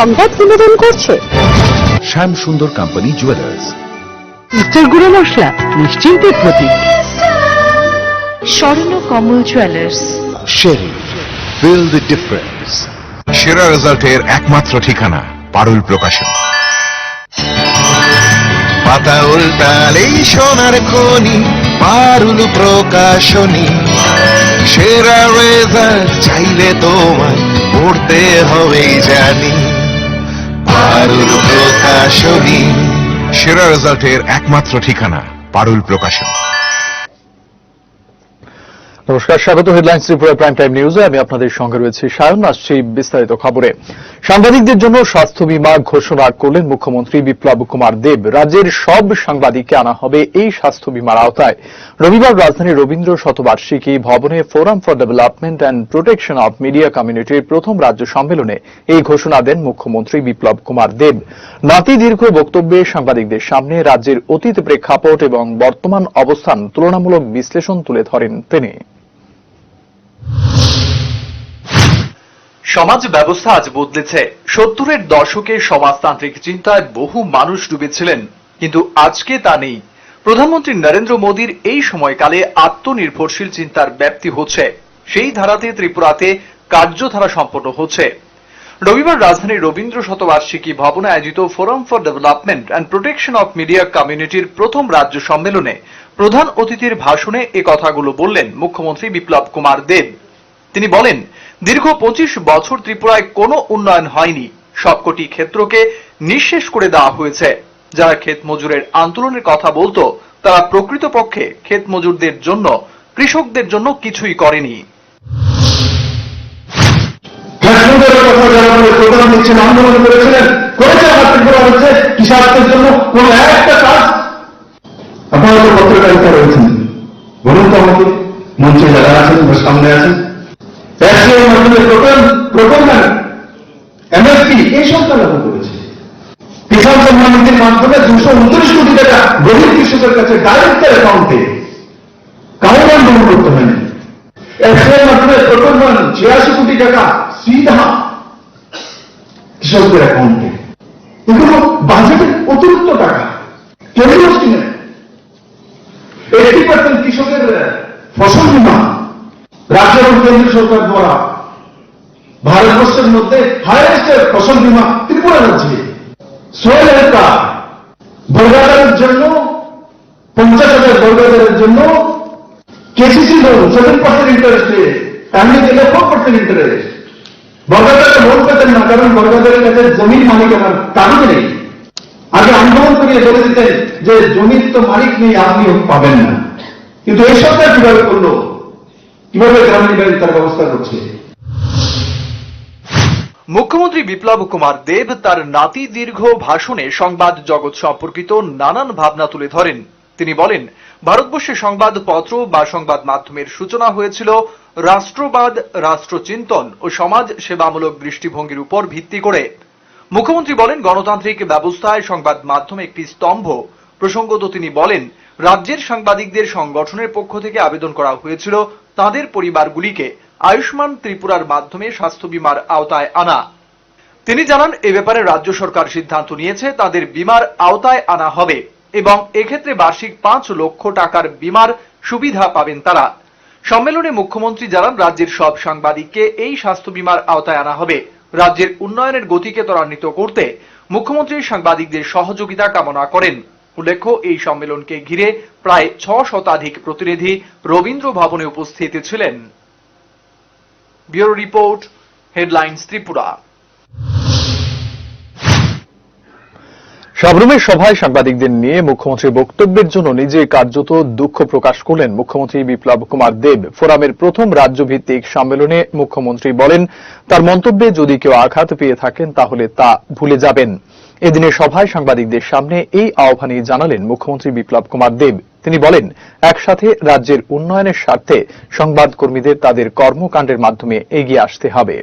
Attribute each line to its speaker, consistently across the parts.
Speaker 1: সংবাদ বিনোদন করছে।
Speaker 2: শ্যাম সুন্দর কোম্পানি জুয়েলার্স।
Speaker 1: মিস্টার গুঁড়ো মশলা নিশ্চিন্তের প্রতীক। স্বর্ণ কমল জুয়েলার্স।
Speaker 2: শেরি, ফিল দ্য ডিফারেন্স। সেরা রেজাল্টের একমাত্র ঠিকানা পারুল প্রকাশন। পাতা উল্টালেই সোনার খনি, পারুল প্রকাশনী। সেরা রেজাল্ট চাইলে তোমায় পড়তে হবেই জানি, পারুল প্রকাশনী। সেরা রেজাল্টের একমাত্র ঠিকানা পারুল প্রকাশন।
Speaker 3: নমস্কার, স্বাগত হেডলাইন্স ত্রিপুরা প্রাইম টাইম নিউজে। আমি আপনাদের সঙ্গে রয়েছি সায়ন। আসছি বিস্তারিত খবরে। সাংবাদিকদের জন্য স্বাস্থ্য বীমা ঘোষণা করলেন মুখ্যমন্ত্রী বিপ্লব কুমার দেব। রাজ্যের সব সাংবাদিককে আনা হবে এই স্বাস্থ্য বীমার আওতায়। রবিবার রাজধানীর রবীন্দ্র শতবার্ষিকী ভবনে forum for development and protection of media কমিউনিটির প্রথম রাজ্য সম্মেলনে এই ঘোষণা দেন মুখ্যমন্ত্রী বিপ্লব কুমার দেব। নাতি দীর্ঘ বক্তব্যে সাংবাদিকদের সামনে রাজ্যের অতীত প্রেক্ষাপট এবং বর্তমান অবস্থান তুলনামূলক বিশ্লেষণ তুলে ধরেন তিনি।
Speaker 4: সমাজ ব্যবস্থা আজ বদলেছে। 70-এর দশকে সমাজতান্ত্রিক চিন্তায় বহু মানুষ ডুবেছিলেন, কিন্তু আজকে তা নেই। প্রধানমন্ত্রী নরেন্দ্র মোদীর এই সময়কালে আত্মনির্ভরশীল চিন্তার ব্যাপ্তি হচ্ছে। সেই ধারাতে ত্রিপুরাতে কার্যধারা সম্পন্ন হচ্ছে। রবিবার রাজধানীর রবীন্দ্র শতবার্ষিকী ভবনে আয়োজিত forum for development and protection of media কমিউনিটির প্রথম রাজ্য সম্মেলনে প্রধান অতিথির ভাষণে এ কথাগুলো বললেন মুখ্যমন্ত্রী বিপ্লব কুমার দেব। তিনি বলেন, দীর্ঘ 25 বছর ত্রিপুরায় কোনো উন্নয়ন হয়নি। সবকটি ক্ষেত্রকে নিঃশেষ করে দেওয়া হয়েছে। যারা ক্ষেত মজুরের আন্দোলনের কথা বলতো, তারা প্রকৃতপক্ষে ক্ষেত মজুরদের জন্য, কৃষকদের জন্য কিছুই করেনি।
Speaker 5: আন্দোলন করেছিলেন, করেছে ত্রিপুরা হচ্ছে কৃষকদের জন্য কোন একটা কাজ। আপনারা তো পত্রকারিতা রয়েছেন, বলুন তো আমাকে, মঞ্চে যারা আছেন বা সামনে আছেন, এমএসপি এই সরকার লাগু করেছে। কিষাণ সম্মান নিধির মাধ্যমে 229 কোটি টাকা গরিব কৃষকের কাছে ডাইরেক্ট অ্যাকাউন্টে কাউন্ট আন্দোলন করতে হয়নি। এর মাধ্যমে প্রকল্পন 86 কোটি টাকা সিধা কৃষকদের অ্যাকাউন্টে। এগুলো বাজেটের অতিরিক্ত টাকা, কেন্দ্রীয় স্কিমে 80% কৃষকের ফসল বীমা রাজ্য এবং কেন্দ্রীয় সরকার দ্বারা। ভারতবর্ষের মধ্যে হাইয়েস্ট ফসল বীমা ত্রিপুরা রাজ্যে। সোয়েল হেলথ কার্ড বর্গাদারের জন্য 50,000 বর্গাদারের জন্য কেসিসি লোন 7% ইন্টারেস্টে, এমনি দিলে 4% ইন্টারেস্ট। বর্গাদারে লোন পেতেন না, কারণ বর্গাদারের কাছে জমির মালিকানার কাগজ নেই। আগে আন্দোলন করিয়ে বলে দিতেন যে জমির তো মালিক নেই, আপনি পাবেন না। কিন্তু এই সরকার কিভাবে করলো, কিভাবে গ্রামীণ ব্যাংক তার ব্যবস্থা করছে।
Speaker 4: মুখ্যমন্ত্রী বিপ্লব কুমার দেব তার নাতি দীর্ঘ ভাষণে সংবাদ জগৎ সম্পর্কিত নানান ভাবনা তুলে ধরেন। তিনি বলেন, ভারতবর্ষে সংবাদপত্র বা সংবাদ মাধ্যমের সূচনা হয়েছিল রাষ্ট্রবাদ, রাষ্ট্রচিন্তন ও সমাজ সেবামূলক দৃষ্টিভঙ্গির উপর ভিত্তি করে। মুখ্যমন্ত্রী বলেন, গণতান্ত্রিক ব্যবস্থায় সংবাদ মাধ্যম একটি স্তম্ভ। প্রসঙ্গত তিনি বলেন, রাজ্যের সাংবাদিকদের সংগঠনের পক্ষ থেকে আবেদন করা হয়েছিল তাদের পরিবারগুলিকে আয়ুষ্মান ত্রিপুরার মাধ্যমে স্বাস্থ্য বীমার আওতায় আনা। তিনি জানান, এ ব্যাপারে রাজ্য সরকার সিদ্ধান্ত নিয়েছে তাদের বীমার আওতায় আনা হবে এবং এক্ষেত্রে বার্ষিক 5 লক্ষ টাকার বীমার সুবিধা পাবেন তারা। সম্মেলনে মুখ্যমন্ত্রী জানান, রাজ্যের সব সাংবাদিককে এই স্বাস্থ্য বীমার আওতায় আনা হবে। রাজ্যের উন্নয়নের গতিকে ত্বরান্বিত করতে মুখ্যমন্ত্রী সাংবাদিকদের সহযোগিতা কামনা করেন। উল্লেখ্য, এই সম্মেলনকে ঘিরে প্রায় 6 শতাধিক প্রতিনিধি রবীন্দ্র ভবনে উপস্থিত ছিলেন। Bureau report, headlines Tripura.
Speaker 3: সাবরুমের সভায় সাংবাদিকদের নিয়ে মুখ্যমন্ত্রীর বক্তব্যের জন্য নিজে কার্যত দুঃখ প্রকাশ করলেন মুখ্যমন্ত্রী বিপ্লব কুমার দেব। ফোরামের প্রথম রাজ্যভিত্তিক সম্মেলনে মুখ্যমন্ত্রী বলেন, তার মন্তব্যে যদি কেউ আঘাত পেয়ে থাকেন তাহলে তা ভুলে যাবেন। এদিনের সভায় সাংবাদিকদের সামনে এই আহ্বানই জানালেন মুখ্যমন্ত্রী বিপ্লব কুমার দেব। তিনি বলেন, একসাথে রাজ্যের উন্নয়নের স্বার্থে সংবাদকর্মীদের তাদের কর্মকাণ্ডের মাধ্যমে এগিয়ে আসতে হবে।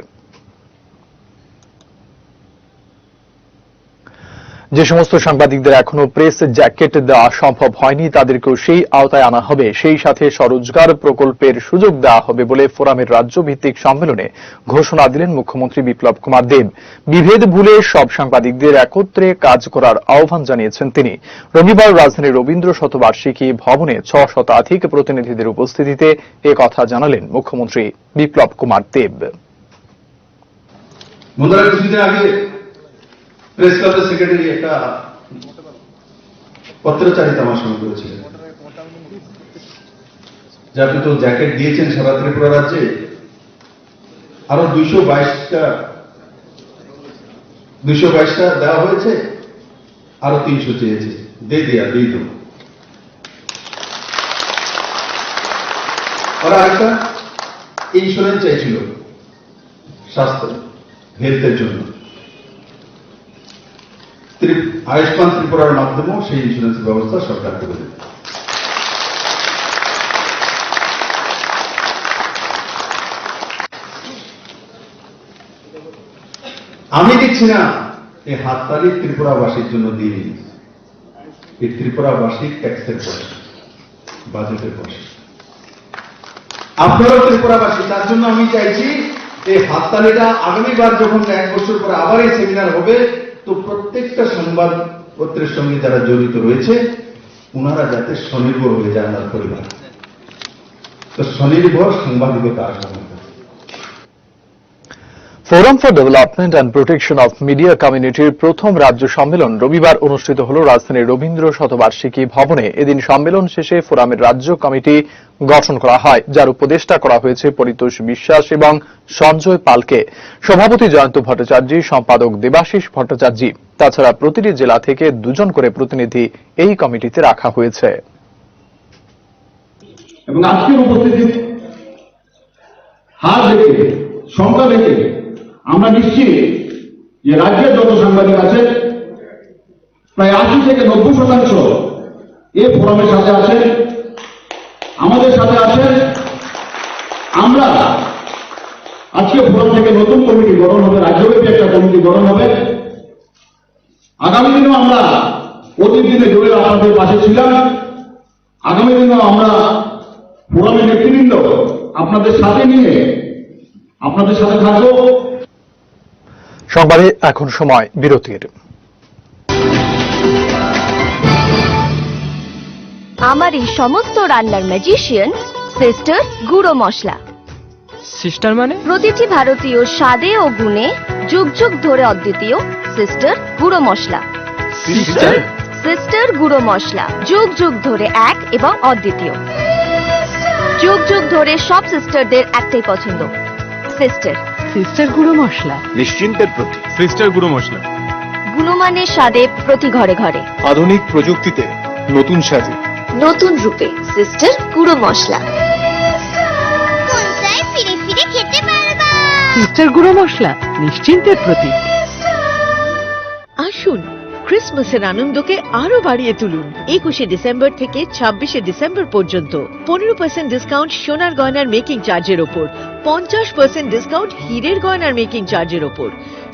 Speaker 3: যে সমস্ত সাংবাদিকদের এখনো প্রেস জ্যাকেট দেওয়া সম্ভব হয়নি তাদেরকেও সেই আওতায় আনা হবে, সেই সাথে স্বরোজগার প্রকল্পের সুযোগ দেওয়া হবে বলে ফোরামের রাজ্যভিত্তিক সম্মেলনে ঘোষণা দিলেন মুখ্যমন্ত্রী বিপ্লব কুমার দেব। বিভেদ ভুলে সব সাংবাদিকদের একত্রে কাজ করার আহ্বান জানিয়েছেন তিনি। রবিবার রাজধানীর রবীন্দ্র শতবার্ষিকী ভবনে ৬ শতাধিক প্রতিনিধিদের উপস্থিতিতে এ কথা জানালেন মুখ্যমন্ত্রী বিপ্লব কুমার দেব।
Speaker 5: বন্ধুরা, কিছুদিন আগে প্রেস ক্লাবের সেক্রেটারি একটা পত্রচারিতা আমার সঙ্গে করেছিলেন যে আপনি তো জ্যাকেট দিয়েছেন সারা ত্রিপুরা রাজ্যে, আরো 222টা দেওয়া হয়েছে, আরো 300 চেয়েছে, দিয়ে দিও। ওরা আরেকটা ইন্স্যুরেন্স চাইছিল স্বাস্থ্য হেলথের জন্য, আয়ুষ্মান ত্রিপুরার মাধ্যমেও সেই ইন্স্যুরেন্সের ব্যবস্থা সরকার করে দেবে। আমি দেখছি না এই হাততালি ত্রিপুরাবাসীর জন্য দিয়ে এই ত্রিপুরাবাসীর ট্যাক্সের পয়সা, বাজেটের পয়সা। আপনারাও ত্রিপুরাবাসী, তার জন্য আমি চাইছি এই হাততালিটা আগামীবার যখন 1 বছর পরে আবার এই সেমিনার হবে, তো প্রত্যেকটা সংবাদপত্রের সঙ্গে যারা জড়িত রয়েছে ওনারা যাতে স্বনির্ভর হয়ে যায় আমার পরিবার। তো স্বনির্ভর সাংবাদিকতা আসবে।
Speaker 3: Forum for development and protection of media কমিউনিটির প্রথম রাজ্য সম্মেলন রবিবার অনুষ্ঠিত হল রাজধানীর রবীন্দ্র শতবার্ষিকী ভবনে। এদিন সম্মেলন শেষে ফোরামের রাজ্য কমিটি গঠন করা হয়, যার উপদেষ্টা করা হয়েছে পরিতোষ বিশ্বাস এবং সঞ্জয় পালকে। সভাপতি জয়ন্ত ভট্টাচার্য, সম্পাদক দেবাশিস ভট্টাচার্য। তাছাড়া প্রতিটি জেলা থেকে 2 জন করে প্রতিনিধি এই কমিটিতে রাখা হয়েছে।
Speaker 6: এবং আজকের উপস্থিতি হার দেখে, সংখ্যা দেখে আমরা নিশ্চিত যে রাজ্যের যত সাংবাদিক আছে প্রায় 80 থেকে 90% এই ফোরামের সাথে আছেন, আমাদের সাথে আছেন। আমরা আজকে ফোরাম থেকে নতুন কমিটি গঠন হবে, রাজ্যব্যাপী একটা কমিটি গঠন হবে। আগামী দিনেও আমরা অতীত দিনে জুড়ে আপনাদের পাশে ছিলাম, আগামী দিনেও আমরা ফোরামের নেতৃবৃন্দ আপনাদের সাথে নিয়ে আপনাদের সাথে থাকবো।
Speaker 3: সংবাদে এখন সময় বিরতির।
Speaker 7: আমার এই সমস্ত রান্নার ম্যাজিশিয়ান সিস্টার গুঁড়ো মশলা।
Speaker 1: সিস্টার মানে?
Speaker 7: প্রতিটি ভারতীয় স্বাদে ও গুণে যুগ যুগ ধরে অদ্বিতীয় সিস্টার গুঁড়ো মশলা। সিস্টার গুঁড়ো মশলা যুগ যুগ ধরে এক এবং অদ্বিতীয়। যুগ যুগ ধরে সব সিস্টারদের একটাই পছন্দ, সিস্টার।
Speaker 1: সিস্টার গুঁড়ো মশলা
Speaker 8: নিশ্চিন্তের প্রতি সিস্টার গুঁড়ো মশলা।
Speaker 7: গুণমানের স্বাদে প্রতি ঘরে ঘরে,
Speaker 8: আধুনিক প্রযুক্তিতে নতুন সাজে,
Speaker 7: নতুন রূপে সিস্টার গুঁড়ো মশলা।
Speaker 9: ফিরে ফিরে খেতে পারবা।
Speaker 1: সিস্টার গুঁড়ো মশলা নিশ্চিন্তের প্রতীক।
Speaker 10: আসুন ক্রিসমাসের আনন্দকে আরো বাড়িয়ে তুলুন। 21শে ডিসেম্বর থেকে 26শে ডিসেম্বর পর্যন্ত 15% ডিসকাউন্ট সোনার গয়নার মেকিং চার্জের ওপর, 50% ডিসকাউন্ট হীরের গয়নার মেকিং চার্জের ওপর।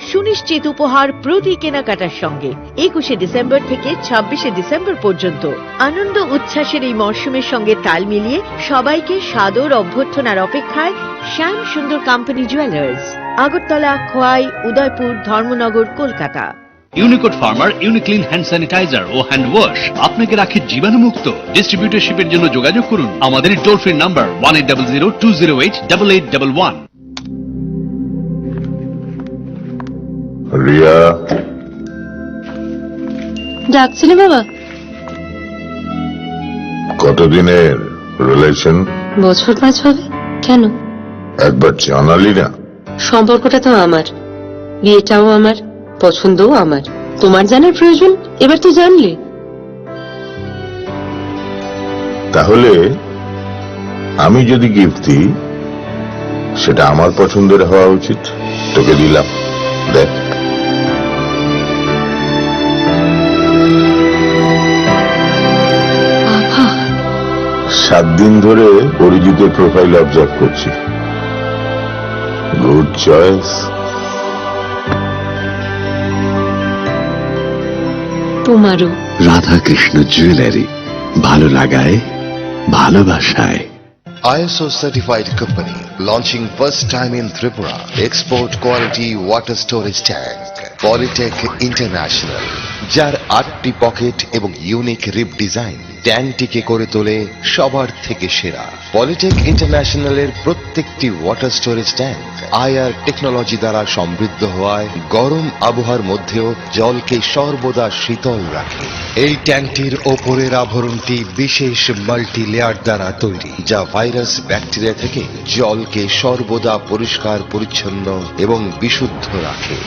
Speaker 10: সুনিশ্চিত উপহার প্রতি কেনাকাটার সঙ্গে 21শে ডিসেম্বর থেকে 26শে ডিসেম্বর পর্যন্ত। আনন্দ উচ্ছ্বাসের এই মরশুমের সঙ্গে তাল মিলিয়ে সবাইকে সাদর অভ্যর্থনার অপেক্ষায় Shyam Sundar company jewellers, Agartala, Khowai, Udaipur, Dharmanagar, Kolkata.
Speaker 11: Unicode pharma Uniclean hand sanitiser ও হ্যান্ড ওয়াশ আপনাকে রাখে জীবাণুমুক্ত। ডিস্ট্রিবিউটরশিপের জন্য যোগাযোগ করুন আমাদের টোল ফ্রি নাম্বার 1800-208-8811।
Speaker 2: রিয়া,
Speaker 9: ডাকছিলে বাবা?
Speaker 2: কতদিনের রিলেশন?
Speaker 9: বছর 5 হবে। কেন?
Speaker 2: একবার জানালি না?
Speaker 9: সম্পর্কটা তো আমার, বিয়েটাও আমার, পছন্দও আমার। তোমার জানার প্রয়োজন এবার তো জানলে।
Speaker 2: তাহলে আমি যদি গিফট দিই সেটা আমার পছন্দের হওয়া উচিত। তোকে দিলাম, দেখ। 7 দিন ধরে অরিজিতের প্রোফাইল অবজার্ভ করছি। Good choice.
Speaker 9: তোমারও।
Speaker 11: রাধাকৃষ্ণ জুয়েলারি, ভালো লাগায় ভালোবাসায়।
Speaker 2: ISO certified company launching first time in Tripura export quality water storage tank Polytech International যার 8টি পকেট এবং ইউনিক রিব ডিজাইন ট্যাঙ্কটিকে করে তোলে সবার থেকে সেরা। পলিটেক ইন্টারন্যাশনালের প্রত্যেকটি water storage tank IR technology দ্বারা সমৃদ্ধ হওয়ায় গরম আবহাওয়ার মধ্যেও জলকে সর্বদা শীতল রাখে। এই ট্যাঙ্কটির ওপরের আবরণটি বিশেষ মাল্টি লেয়ার দ্বারা তৈরি, যা ভাইরাস ব্যাকটেরিয়া থেকে জলকে সর্বদা পরিষ্কার পরিচ্ছন্ন এবং বিশুদ্ধ রাখে।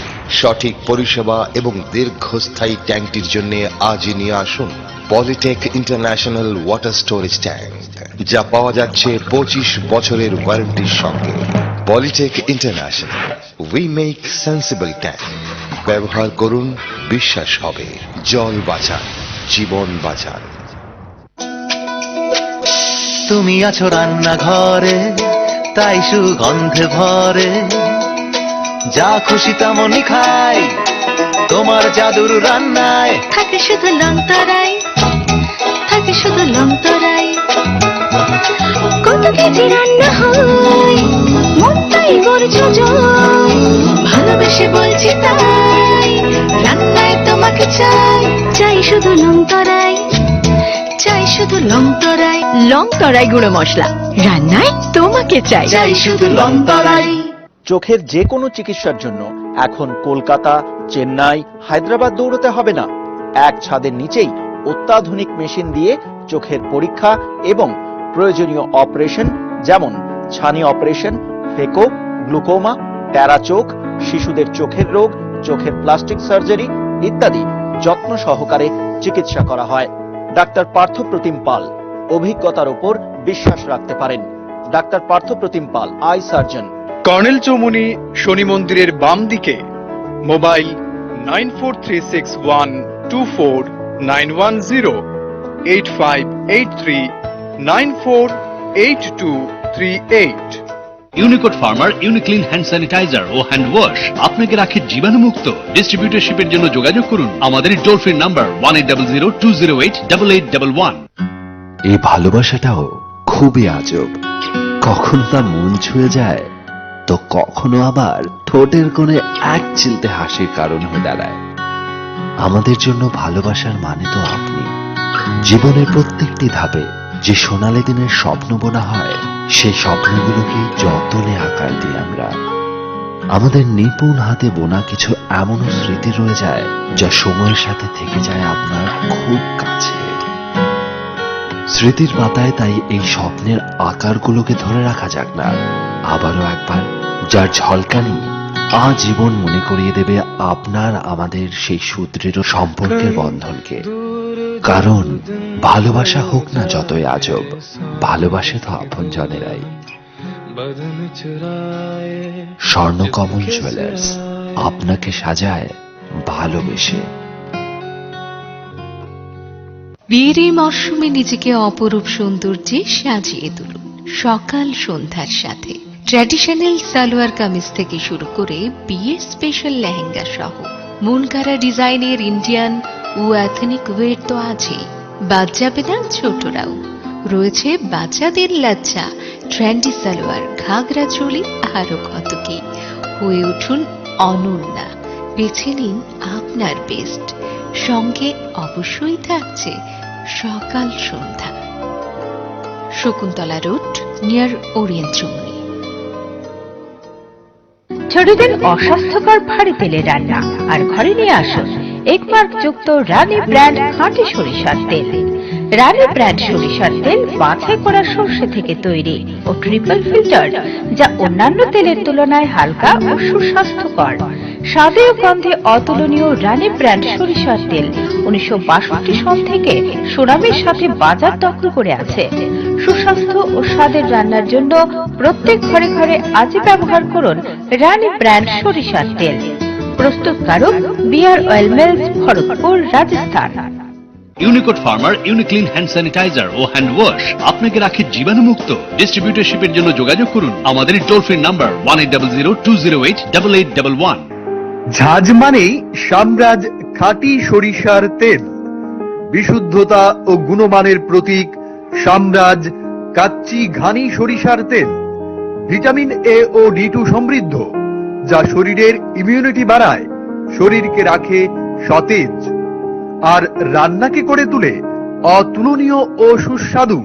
Speaker 2: সঠিক পরিষেবা এবং দীর্ঘস্থায়ী ট্যাঙ্কটির জন্য আজই নিয়ে আসুন Polytech international water storage tank, যা পাওয়া যাচ্ছে 25 বছরের ওয়ারেন্টির সঙ্গে। Polytech international, we make sensible tank. ব্যবহার করুন, বিশ্বাস হবে। জল বাঁচান, জীবন বাঁচান।
Speaker 12: তুমি আছো রান্নাঘরে, তাই সুগন্ধে ভরে, যা খুশি তেমনই খাই তোমার জাদুর রান্নায়।
Speaker 7: থাকে শুধু লং তরাই, থাকে শুধু লং তরাই, কত কেজি রান্না হয় মনটাই করছো জয়, ভালোবেসে বলছি তাই রান্নায় তোমাকে চাই, চাই শুধু লং তরাই, চাই শুধু লং তরাই। লং তরাই গুঁড়ো মশলা, রান্নায় তোমাকে চাই, চাই শুধু লং তরাই।
Speaker 4: চোখের যে কোনো চিকিৎসার জন্য এখন কলকাতা, চেন্নাই, হায়দ্রাবাদ দৌড়তে হবে না। এক ছাদের নিচেই অত্যাধুনিক মেশিন দিয়ে চোখের পরীক্ষা এবং প্রয়োজনীয় অপারেশন যেমন ছানি অপারেশন, ফেকো, গ্লুকোমা, টেরা চোখ, শিশুদের চোখের রোগ, চোখের প্লাস্টিক সার্জারি ইত্যাদি যত্ন সহকারে চিকিৎসা করা হয়। ডাক্তার পার্থ প্রতিম পাল, অভিজ্ঞতার উপর বিশ্বাস রাখতে পারেন। ডাক্তার Partha Pratim Pal, eye surgeon.
Speaker 8: Colonel Chowmuhani Shani মন্দিরের বাম দিকে। Mobile 9436124910, 8583948238।
Speaker 11: Unicode pharma Uniclean hand sanitiser ও হ্যান্ড ওয়াশ আপনাকে রাখে জীবাণুমুক্ত। ডিস্ট্রিবিউটরশিপের জন্য যোগাযোগ করুন আমাদের টোল ফ্রি নাম্বার 180020088811।
Speaker 12: এই ভালোবাসাটাও খুবই আজব, কখনো তা মন ছুঁয়ে যায় তো কখনো আবার ঠোঁটের কোণে এক চিলতে হাসির কারণ হয়ে দাঁড়ায়। আমাদের জন্য ভালোবাসার মানে তো আপনি। জীবনের প্রত্যেকটি ধাপে যে সোনালী দিনের স্বপ্ন বোনা হয়, সেই স্বপ্নগুলোকে যতনে আকার দিই আমরা। আমাদের নিপুণ হাতে বোনা কিছু এমনও স্মৃতি রয়ে যায় যা সময়ের সাথে থেকে যায় আপনার খুব কাছে। স্মৃতির পাতায় তাই এই স্বপ্নের আকারগুলোকে ধরে রাখা যাক না আবারও একবার, যার ঝলকানি আজীবন মনে করিয়ে দেবে আপনার আমাদের সেই সুদৃঢ় সম্পর্কের বন্ধনকে। কারণ ভালোবাসা হোক না যতই আজব, ভালোবাসে তো আপনজনেরাই। স্বর্ণকমল জুয়েলার্স আপনাকে সাজায় ভালোবেসে।
Speaker 9: বিয়ের এই মরশুমে নিজেকে অপরূপ সৌন্দর্যে সাজিয়ে তুলুন সকাল সন্ধ্যার সাথে। ট্র্যাডিশনাল সালোয়ার কামিজ থেকে শুরু করে বিয়ের স্পেশাল লেহেঙ্গা সহ মন কাড়া ডিজাইনের ইন্ডিয়ান ও এথনিক ওয়্যার তো আছেই, বাদ যাবে না ছোটরাও। রয়েছে বাচ্চাদের লাচ্চা, ট্রেন্ডি সালোয়ার, ঘাগরা চোলি, আরো কত কি। হয়ে উঠুন অনন্যা, বেছে নিন আপনার বেস্ট। সঙ্গে অবশ্যই থাকছে সকাল সন্ধ্যা। Shakuntala road, near Orient Chowmuhani.
Speaker 10: ছোটদের অস্বাস্থ্যকর ভারী তেলের রান্না আর ঘরে নিয়ে আসুন একমার্ক যুক্ত রানী ব্র্যান্ড খাঁটি সরিষার তেল। রানী ব্র্যান্ড সরিষার তেল বাছাই করা সর্ষে থেকে তৈরি ও ট্রিপল ফিল্টার, যা অন্যান্য তেলের তুলনায় হালকা ও সুস্বাস্থ্যকর। স্বাদে ও গন্ধে অতুলনীয় রানী ব্র্যান্ড সরিষার তেল 1962 সাল থেকে সুনামের সাথে বাজার দখল করে আছে। সুস্বাস্থ্য ও স্বাদের রান্নার জন্য প্রত্যেক ঘরে ঘরে আজই ব্যবহার করুন রানী ব্র্যান্ড সরিষার তেল। প্রস্তুতকারক BR oil mills, Bharatpur, Rajasthan.
Speaker 11: Unicode pharma Uniclean hand sanitiser ও হ্যান্ড ওয়াশ আপনাকে রাখে জীবাণুমুক্ত। ডিস্ট্রিবিউটরশিপের জন্য যোগাযোগ করুন আমাদের টোল ফ্রি নাম্বার 180020088811।
Speaker 4: ঝাঁজ মানেই সাম্রাজ
Speaker 8: খাঁটি সরিষার তেল, বিশুদ্ধতা ও গুণমানের প্রতীক সাম্রাজ কাচ্চি ঘানি সরিষার তেল, ভিটামিন এ ও D2 সমৃদ্ধ, যা শরীরের ইমিউনিটি বাড়ায়, শরীরকে রাখে সতেজ আর রান্নাকে করে তুলে অতুলনীয় ও সুস্বাদু।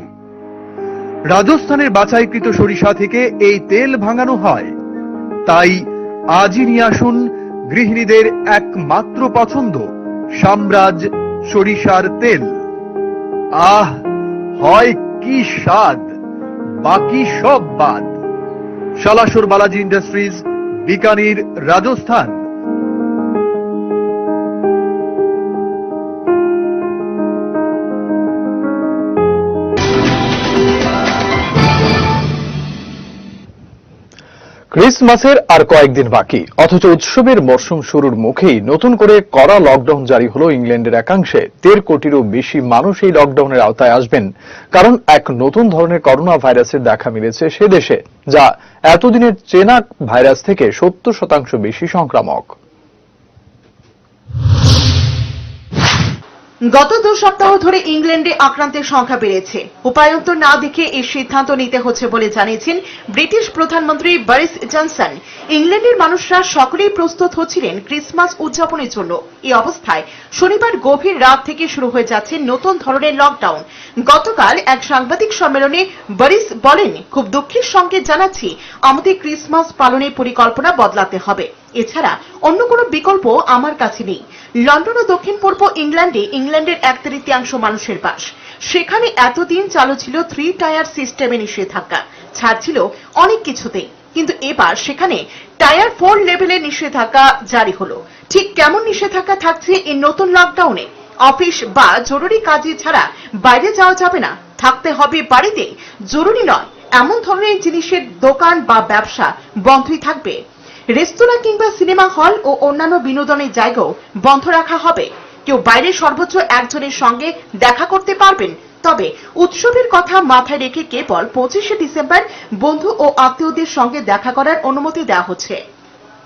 Speaker 8: রাজস্থানের বাছাইকৃত সরিষা থেকে এই তেল ভাঙানো হয়। তাই আজই নিয়ে আসুন গৃহিণীদের একমাত্র পছন্দ সাম্রাজ সরিষার তেল। আহ, হয় কি স্বাদ, বাকি সব বাদ। শালাসোর বালাজি ইন্ডাস্ট্রিজ, বিকানির, রাজস্থান।
Speaker 3: ক্রিসমাসের আর কয়েকদিন বাকি, অথচ উৎসবের মরশুম শুরুর মুখেই নতুন করে কড়া লকডাউন জারি হলো ইংল্যান্ডের একাংশে। 1.5 কোটিরও বেশি মানুষ এই লকডাউনের আওতায় আসবেন, কারণ এক নতুন ধরনের করোনা ভাইরাসের দেখা মিলেছে সে দেশে, যা এতদিনের চেনা ভাইরাস থেকে 70% বেশি সংক্রামক।
Speaker 13: গত 2 সপ্তাহ ধরে ইংল্যান্ডে আক্রান্তের সংখ্যা বেড়েছে। উপায়ন্তর না দেখে এই সিদ্ধান্ত নিতে হচ্ছে বলে জানিয়েছেন ব্রিটিশ প্রধানমন্ত্রী বরিস জনসন। ইংল্যান্ডের মানুষরা সকলেই প্রস্তুত হচ্ছিলেন ক্রিসমাস উদযাপনের জন্য। এই অবস্থায় শনিবার গভীর রাত থেকে শুরু হয়ে যাচ্ছে নতুন ধরনের লকডাউন। গতকাল এক সাংবাদিক সম্মেলনে বরিস বলেন, খুব দুঃখের সঙ্গে জানাচ্ছি, আমাদের ক্রিসমাস পালনের পরিকল্পনা বদলাতে হবে। এছাড়া অন্য কোনো বিকল্প আমার কাছে নেই। লন্ডন ও দক্ষিণ পূর্ব ইংল্যান্ডে ইংল্যান্ডের 1/3 মানুষের বাস। সেখানে এতদিন চালু ছিল 3 টায়ার সিস্টেমে নিষেধাজ্ঞা, ছাড় ছিল অনেক কিছুতেই, কিন্তু এবার সেখানে টায়ার 4 লেভেলে নিষেধাজ্ঞা জারি হলো। ঠিক কেমন নিষেধাজ্ঞা থাকছে এই নতুন লকডাউনে? অফিস বা জরুরি কাজে ছাড়া বাইরে যাওয়া যাবে না, থাকতে হবে বাড়িতে, জরুরি নয় এমন ধরনের জিনিসের দোকান বা ব্যবসা বন্ধই থাকবে। রেস্তোরাঁ কিংবা সিনেমা হল ও অন্যান্য বিনোদনের জায়গাও বন্ধ রাখা হবে। কেউ বাইরে সর্বোচ্চ একজনের সঙ্গে দেখা করতে পারবেন, তবে উৎসবের কথা মাথায় রেখে কেবল 25শে ডিসেম্বর বন্ধু ও আত্মীয়দের সঙ্গে দেখা করার অনুমতি দেওয়া হচ্ছে।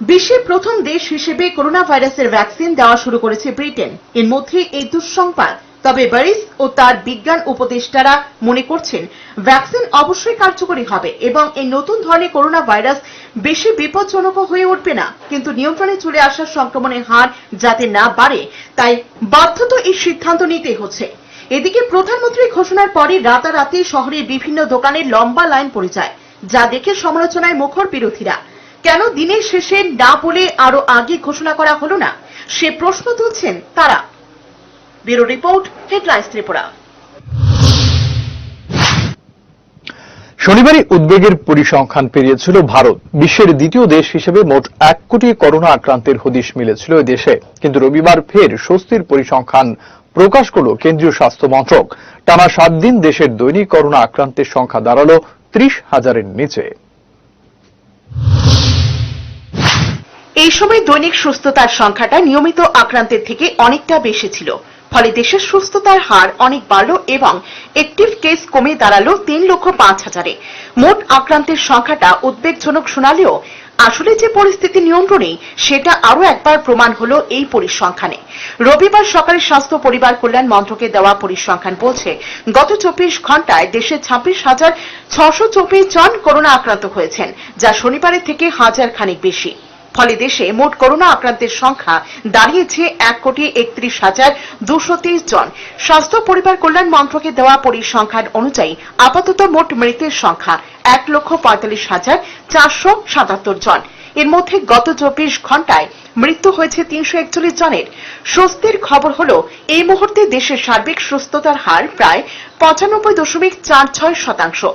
Speaker 13: বিশ্বের প্রথম দেশ হিসেবে করোনা ভাইরাসের ভ্যাকসিন দেওয়া শুরু করেছে ব্রিটেন। এর মধ্যে এই দুঃসংবাদ, তবে বরিস ও তার বিজ্ঞান উপদেষ্টারা মনে করছেন ভ্যাকসিন অবশ্যই কার্যকরী হবে এবং এই নতুন ধরনের করোনা ভাইরাস বেশি বিপজ্জনক হয়ে উঠবে না, কিন্তু নিয়ন্ত্রণে চলে আসার সংক্রমণের হার যাতে না বাড়ে তাই বাধ্যত এই সিদ্ধান্ত নিতে হচ্ছে। এদিকে প্রধানমন্ত্রীর ঘোষণার পরই রাতারাতি শহরের বিভিন্ন দোকানে লম্বা লাইন পড়ে যায়, যা দেখে সমালোচনায় মুখর বিরোধীরা। কেন দিনের শেষে না বলে আরো আগে ঘোষণা করা হলো না, সে প্রশ্ন তুলছেন তারা। Bureau report, headlines Tripura.
Speaker 3: শনিবারই উদ্বেগের পরিসংখ্যান পেরিয়েছিল ভারত। বিশ্বের দ্বিতীয় দেশ হিসেবে মোট 1 কোটি করোনা আক্রান্তের হদিশ মিলেছিল এই দেশে, কিন্তু রবিবার ফের স্বস্তির পরিসংখ্যান প্রকাশ করল কেন্দ্রীয় স্বাস্থ্য মন্ত্রক। টানা 7 দিন দেশের দৈনিক করোনা আক্রান্তের সংখ্যা দাঁড়ালো 30,000-এর নিচে।
Speaker 13: এই সময় দৈনিক সুস্থতার সংখ্যাটা নিয়মিত আক্রান্তের থেকে অনেকটা বেশি ছিল, ফলে দেশের সুস্থতার হার অনেক বাড়ল এবং অ্যাক্টিভ কেস কমে দাঁড়ালো 3,05,000-এ। মোট আক্রান্তের সংখ্যাটা উদ্বেগজনক শোনালেও আসলে যে পরিস্থিতি নিয়ন্ত্রণে সেটা আরো একবার প্রমাণ হলো এই পরিসংখ্যানে। রবিবার সকালে স্বাস্থ্য পরিবার কল্যাণ মন্ত্রকের দেওয়া পরিসংখ্যান বলছে, গত 24 ঘন্টায় দেশে 26,624 জন করোনা আক্রান্ত হয়েছেন, যা শনিবারের থেকে 1000 খানিক বেশি। ফলে দেশে মোট করোনা আক্রান্তের সংখ্যা দাঁড়িয়েছে 1,31,223 জন। স্বাস্থ্য পরিবার কল্যাণ মন্ত্রকের দেওয়া পরিসংখ্যান অনুযায়ী আপাতত মোট মৃতের সংখ্যা 1,45,477 জন। এর মধ্যে গত 24 ঘন্টায় মৃত্যু হয়েছে 341 জনের। স্বস্তির খবর হলো, এই মুহূর্তে দেশের সার্বিক সুস্থতার হার প্রায় 95.46%।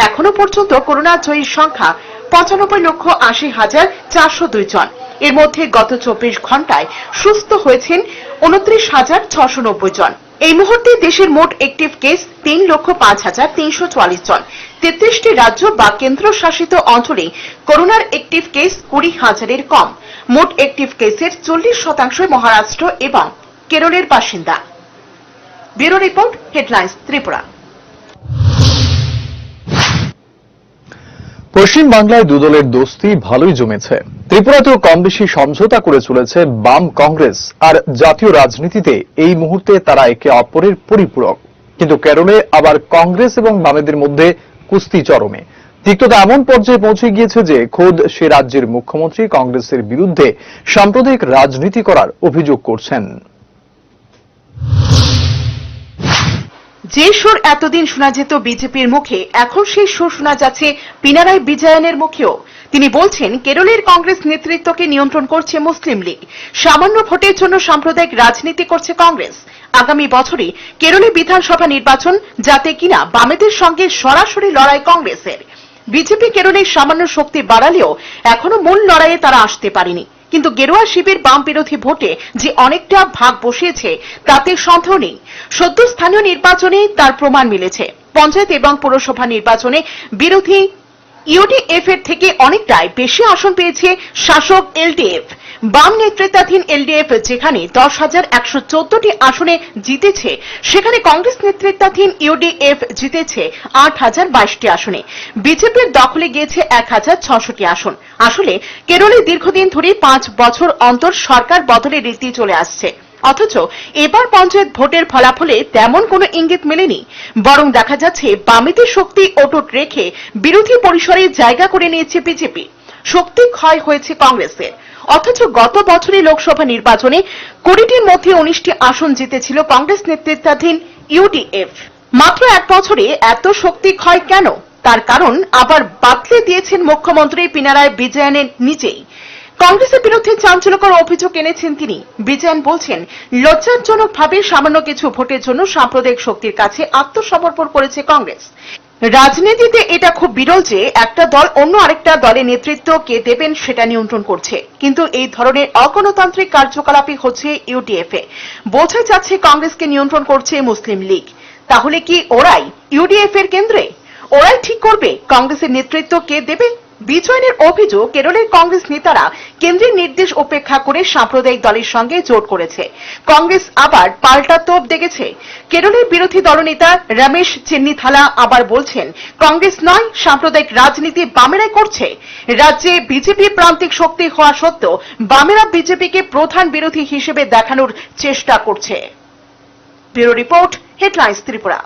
Speaker 13: এখনো পর্যন্ত করোনা জয়ীর সংখ্যা 95,80,402 জন। এর মধ্যে গত 24 ঘন্টায় সুস্থ হয়েছেন 29,690 জন। এই মুহূর্তে দেশের মোট অ্যাক্টিভ কেস 3,05,344 জন। 33টি রাজ্য বা কেন্দ্রশাসিত অঞ্চলে করোনার অ্যাক্টিভ কেস 20,000-এর কম। মোট অ্যাক্টিভ কেসের 40% মহারাষ্ট্র এবং কেরলের বাসিন্দা। Bureau report, headlines Tripura.
Speaker 3: পশ্চিম বাংলায় দুদলের দোস্তি ভালোই জমেছে। ত্রিপুরাতেও কম বেশি সমঝোতা করে চলেছে বাম কংগ্রেস, আর জাতীয় রাজনীতিতে এই মুহূর্তে তারা একে অপরের পরিপূরক। কিন্তু কেরলে আবার কংগ্রেস এবং বামেদের মধ্যে কুস্তি চরমে। তিক্ততা এমন পর্যায়ে পৌঁছে গিয়েছে যে খোদ সে রাজ্যের মুখ্যমন্ত্রী কংগ্রেসের বিরুদ্ধে সাম্প্রদায়িক রাজনীতি করার অভিযোগ করছেন।
Speaker 13: যে সুর এতদিন শোনা যেত বিজেপির মুখে, এখন সেই সুর শোনা যাচ্ছে পিনারাই বিজয়নের মুখেও। তিনি বলছেন, কেরলের কংগ্রেস নেতৃত্বকে নিয়ন্ত্রণ করছে মুসলিম লীগ, সামান্য ভোটের জন্য সাম্প্রদায়িক রাজনীতি করছে কংগ্রেস। আগামী বছরই কেরলে বিধানসভা নির্বাচন, যাতে কিনা বামেদের সঙ্গে সরাসরি লড়াই কংগ্রেসের। বিজেপি কেরলের সামান্য শক্তি বাড়ালেও এখনো মূল লড়াইয়ে তারা আসতে পারেনি। কিন্তু গেরুয়া শিবির বাম বিরোধী ভোটে যে অনেকটা ভাগ বসিয়েছে তাতে সন্দেহ নেই। সদ্য স্থানীয় নির্বাচনে তার প্রমাণ মিলেছে। পঞ্চায়েত এবং পৌরসভা নির্বাচনে বিরোধী ইউডিএফ এর থেকে অনেকটাই বেশি আসন পেয়েছে শাসক এলডিএফ। বাম নেতৃত্বাধীন এলডিএফ যেখানে 10,114টি আসনে জিতেছে, সেখানে কংগ্রেস নেতৃত্বাধীন ইউডিএফ জিতেছে 8,022টি আসনে। বিজেপির দখলে গিয়েছে 1,600টি আসন। আসলে কেরলে দীর্ঘদিন ধরে 5 বছর অন্তর সরকার বদলের রীতি চলে আসছে, অথচ এবার পঞ্চায়েত ভোটের ফলাফলে তেমন কোনো ইঙ্গিত মেলেনি। বরং দেখা যাচ্ছে বামেদের শক্তি অটুট রেখে বিরোধী পরিসরে জায়গা করে নিয়েছে বিজেপি। শক্তি ক্ষয় হয়েছে কংগ্রেসের। অথচ গত বছরের লোকসভা নির্বাচনে 20টির মধ্যে 19টি আসন জিতেছিল কংগ্রেস নেতৃত্বাধীন ইউডিএফ। মাত্র 1 বছরে এত শক্তি ক্ষয় কেন? তার কারণ আবার বাতলে দিয়েছেন মুখ্যমন্ত্রী পিনারাই বিজয়নের নিজেই। কংগ্রেসের বিরুদ্ধে চাঞ্চল্যকর অভিযোগ এনেছেন তিনি। বিজয়ন বলছেন, লজ্জাজনকভাবে সামান্য কিছু ভোটের জন্য সাম্প্রদায়িক শক্তির কাছে আত্মসমর্পণ করেছে কংগ্রেস। রাজনীতিতে এটা খুব বিরল যে একটা দল অন্য আরেকটা দলের নেতৃত্ব কে দেবেন সেটা নিয়ন্ত্রণ করছে, কিন্তু এই ধরনের অগণতান্ত্রিক কার্যকলাপই হচ্ছে ইউডিএফ এ। বোঝা যাচ্ছে কংগ্রেসকে নিয়ন্ত্রণ করছে মুসলিম লীগ। তাহলে কি ওরাই ইউডিএফ এর কেন্দ্রে? ওরাই ঠিক করবে কংগ্রেসের নেতৃত্ব কে দেবে? বিজয়নের অভিযোগ, কেরলের কংগ্রেস নেতারা কেন্দ্রের নির্দেশ উপেক্ষা করে সাম্প্রদায়িক দলের সঙ্গে জোট করেছে। কংগ্রেস আবার পাল্টা তোপ দেখেছে। কেরলের বিরোধী দলনেতা রমেশ চেন্নিথালা আবার বলছেন, কংগ্রেস নয়, সাম্প্রদায়িক রাজনীতি বামেরাই করছে। রাজ্যে বিজেপি প্রান্তিক শক্তি হওয়া সত্ত্বেও বামেরা বিজেপিকে প্রধান বিরোধী হিসেবে দেখানোর চেষ্টা করছে। Bureau report, headlines Tripura.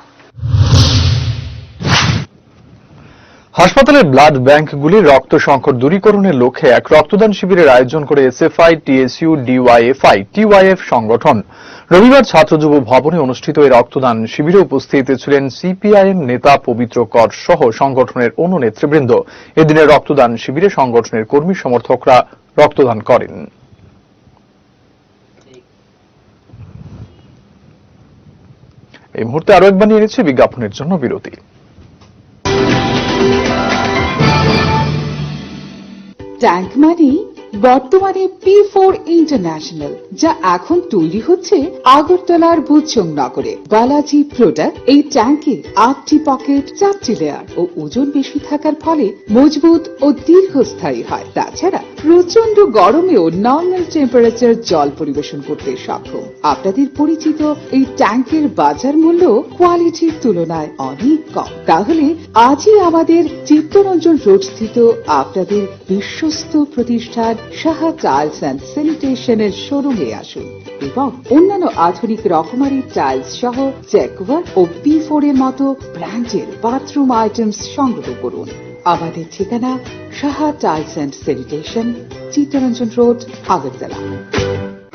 Speaker 3: হাসপাতালের ব্লাড ব্যাংকগুলির রক্ত সংকট দূরীকরণের লক্ষ্যে এক রক্তদান শিবিরের আয়োজন করে এসএফআই, টিএসইউ, ডিওয়াইএফআই, টিওয়াইএফ সংগঠন। রবিবার ছাত্র যুব ভবনে অনুষ্ঠিত এই রক্তদান শিবিরে উপস্থিত ছিলেন সিপিআইএম নেতা পবিত্র কর সহ সংগঠনের অন্য নেতৃবৃন্দ। এদিনের রক্তদান শিবিরে সংগঠনের কর্মী সমর্থকরা রক্তদান করেন। এই মুহূর্তে আরো একবার নিয়ে নিচ্ছে বিজ্ঞাপনের জন্য বিরতি।
Speaker 1: ট্যাঙ্ক মানে বর্তমানে P4 ইন্টারন্যাশনাল, যা এখন তৈরি হচ্ছে আগরতলার বুচং নগরে। বালাজি প্রোডাক্ট এই ট্যাঙ্কে 8টি পকেট, 4টি লেয়ার ও ওজন বেশি থাকার ফলে মজবুত ও দীর্ঘস্থায়ী হয়। তাছাড়া প্রচন্ড গরমেও নর্মাল টেম্পারেচার জল পরিবেশন করতে সক্ষম। আপনাদের পরিচিত এই ট্যাঙ্কের বাজার মূল্য কোয়ালিটির তুলনায় অনেক কম। তাহলে আজই আমাদের চিত্তরঞ্জন রোড স্থিত আপনাদের বিশ্বস্ত প্রতিষ্ঠান সাহা টাইলস অ্যান্ড স্যানিটেশনের শোরুমে আসুন এবং অন্যান্য আধুনিক রকমারি টাইলস সহ চেকওয়ার্ক ও P4 এর মতো ব্র্যান্ডের বাথরুম আইটেমস সংগ্রহ করুন। আমাদের ঠিকানা Saha tiles and sanitation, Chittaranjan road, Agartala.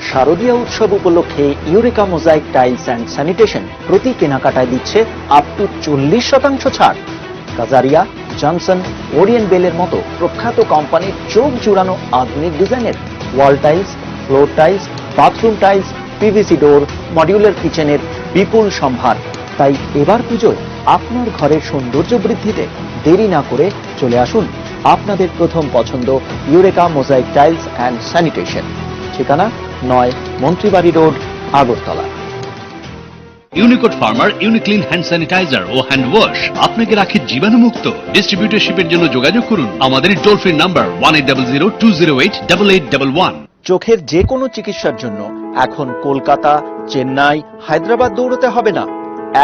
Speaker 14: শারদীয় উৎসব উপলক্ষে eureka mosaic tiles and sanitation প্রতি কেনাকাটায় দিচ্ছে আপ টু 40% ছাড়। কাজারিয়া, জনসন, ওরিয়েন্ট বেলের মতো প্রখ্যাত কোম্পানির চোখ জুড়ানো আধুনিক ডিজাইনের wall tiles, floor tiles, bathroom tiles, PVC ডোর, মডিউলার কিচেনের বিপুল সম্ভার। তাই এবার পুজোয় আপনার ঘরের সৌন্দর্য বৃদ্ধিতে দেরি না করে চলে আসুন আপনাদের প্রথম পছন্দ Eureka mosaic tiles and sanitation. ঠিকানা 9 Mantribari road, Agartala.
Speaker 11: Unicode pharma Uniclean hand sanitiser ও হ্যান্ড ওয়াশ আপনাকে রাখে জীবাণুমুক্ত। ডিস্ট্রিবিউটরশিপের জন্য যোগাযোগ করুন আমাদের টোল ফ্রি নাম্বার 1800-208-8811।
Speaker 14: চোখের যে কোনো চিকিৎসার জন্য এখন কলকাতা, চেন্নাই, হায়দ্রাবাদ দৌড়তে হবে না।